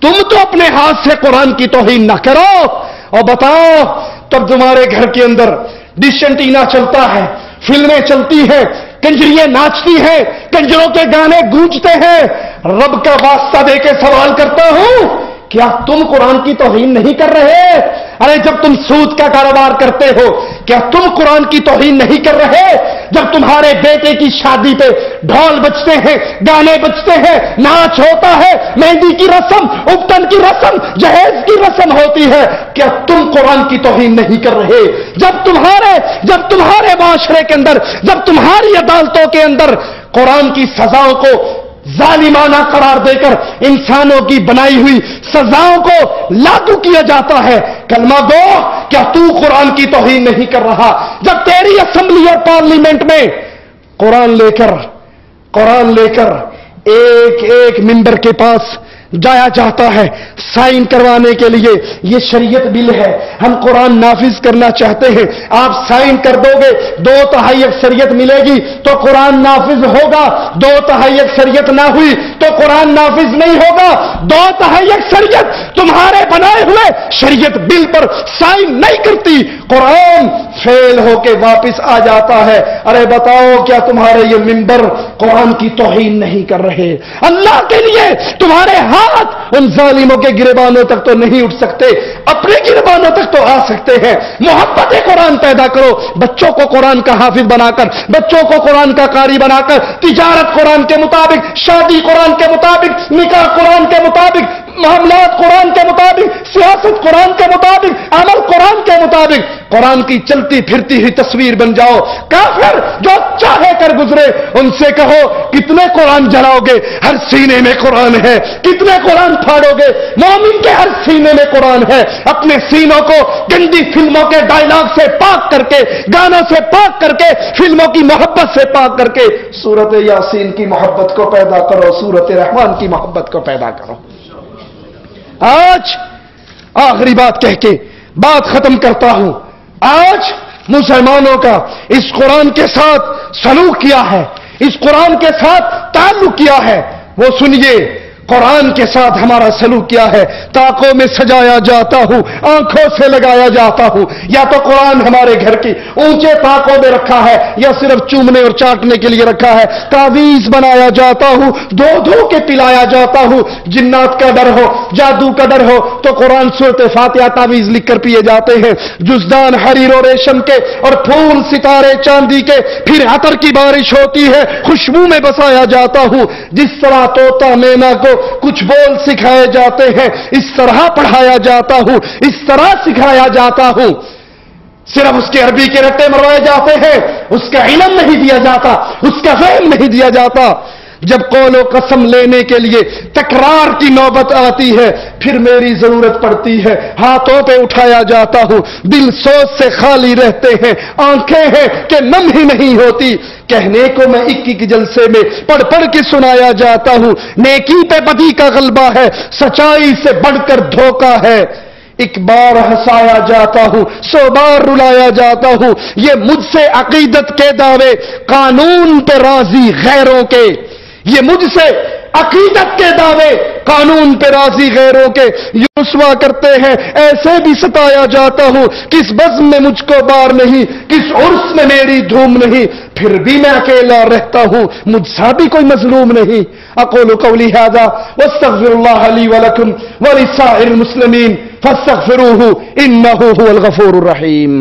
Speaker 2: تم تو اپنے ہاتھ سے قرآن کی توہین نہ کرو۔ اور بتاؤ، تب تمہارے گھر کے اندر ڈش اینٹینا چلتا ہے، فلمیں چلتی ہیں، کنجریاں ناچتی ہیں، کنجروں کے گانے گونجتے ہیں، رب کا واسطہ دے کے سوال کرتا ہوں، کیا تم قرآن کی توہین نہیں کر رہے؟ ارے جب تم سود کا کاروبار کرتے ہو کیا تم قرآن کی توہین نہیں کر رہے؟ جب تمہارے بیٹے کی شادی پہ ڈھول بجتے ہیں، گانے بجتے ہیں، ناچ ہوتا ہے، مہندی کی رسم، ابٹن کی رسم، جہیز کی رسم ہوتی ہے، کیا تم قرآن کی توہین نہیں کر رہے؟ جب تمہارے معاشرے کے اندر، جب تمہاری عدالتوں کے اندر قرآن کی سزاؤں کو ظالمانہ قرار دے کر انسانوں کی بنائی ہوئی سزاؤں کو لاگو کیا جاتا ہے، کلمہ گو کیا تو قرآن کی توہین نہیں کر رہا؟ جب تیری اسمبلی اور پارلیمنٹ میں قرآن لے کر ایک ایک ممبر کے پاس جایا جاتا ہے سائن کروانے کے لیے، یہ شریعت بل ہے، ہم قرآن نافذ کرنا چاہتے ہیں، آپ سائن کر دو گے، 2/3 اکثریت ملے گی تو قرآن نافذ ہوگا، 2/3 اکثریت نہ ہوئی تو قرآن نافذ نہیں ہوگا، 2/3 اکثریت تمہارے بنائے ہوئے شریعت بل پر سائن نہیں کرتی، قرآن فیل ہو کے واپس آ جاتا ہے۔ ارے بتاؤ کیا تمہارے یہ ممبر قرآن کی توہین نہیں کر رہے؟ اللہ کے لیے تمہارے ہاتھ ان ظالموں کے گریبانوں تک تو نہیں اٹھ سکتے، اپنے گریبانوں تک تو آ سکتے ہیں۔ محبت قرآن پیدا کرو، بچوں کو قرآن کا حافظ بنا کر، بچوں کو قرآن کا قاری بنا کر، تجارت قرآن کے مطابق، شادی قرآن کے مطابق، نکاح قرآن کے مطابق، معاملات قرآن کے مطابق، سیاست قرآن کے مطابق، عمل قرآن کے مطابق، قرآن کی چلتی پھرتی ہوئی تصویر بن جاؤ۔ کافر جو چاہے کر گزرے، ان سے کہو کتنے قرآن جلاؤ گے؟ ہر سینے میں قرآن ہے، کتنے قرآن پھاڑو گے؟ مومن کے ہر سینے میں قرآن ہے۔ اپنے سینوں کو گندی فلموں کے ڈائلاگ سے پاک کر کے، گانوں سے پاک کر کے، فلموں کی محبت سے پاک کر کے سورت یاسین کی محبت کو پیدا کرو، سورت رحمان کی محبت کو پیدا کرو۔ آج آخری بات کہہ کے بات ختم کرتا ہوں۔ آج مسلمانوں کا اس قرآن کے ساتھ سلوک کیا ہے، اس قرآن کے ساتھ تعلق کیا ہے، وہ سنیے۔ قرآن کے ساتھ ہمارا سلوک کیا ہے؟ طاقوں میں سجایا جاتا ہوں، آنکھوں سے لگایا جاتا ہوں۔ یا تو قرآن ہمارے گھر کی اونچے طاقوں میں رکھا ہے یا صرف چومنے اور چاٹنے کے لیے رکھا ہے۔ تعویذ بنایا جاتا ہوں، دھو کے پلایا جاتا ہوں۔ جنات کا ڈر ہو، جادو کا ڈر ہو تو قرآن سورۃ فاتحہ تعویذ لکھ کر پیے جاتے ہیں۔ جزدان حریر و ریشم کے اور پھول ستارے چاندی کے، پھر عطر کی بارش ہوتی ہے، خوشبو میں بسایا جاتا ہوں۔ جس طرح طوطا مینا کو کچھ بول سکھائے جاتے ہیں، اس طرح پڑھایا جاتا ہوں، اس طرح سکھایا جاتا ہوں۔ صرف اس کے عربی کے رٹے مروائے جاتے ہیں، اس کا علم نہیں دیا جاتا، اس کا فہم نہیں دیا جاتا۔ جب قول و قسم لینے کے لیے تکرار کی نوبت آتی ہے، پھر میری ضرورت پڑتی ہے، ہاتھوں پہ اٹھایا جاتا ہوں۔ دل سوچ سے خالی رہتے ہیں، آنکھیں ہیں کہ نم ہی نہیں ہوتی۔ کہنے کو میں ایک جلسے میں پڑھ کے سنایا جاتا ہوں۔ نیکی پہ بدی کا غلبہ ہے، سچائی سے بڑھ کر دھوکہ ہے۔ ایک بار ہنسایا جاتا ہوں، 100 بار رلایا جاتا ہوں۔ یہ مجھ سے عقیدت کے دعوے، قانون پہ راضی غیروں کے۔ یہ مجھ سے عقیدت کے دعوے، قانون پہ راضی غیروں کے، یہ رسوا کرتے ہیں۔ ایسے بھی ستایا جاتا ہوں، کس بزم میں مجھ کو بار نہیں، کس عرس میں میری دھوم نہیں، پھر بھی میں اکیلا رہتا ہوں، مجھ سا بھی کوئی مظلوم نہیں۔ اقول قولی ھذا واستغفر اللہ لی ولکم ولسائر المسلمین فاستغفروہ انہ ھو الغفور الرحیم۔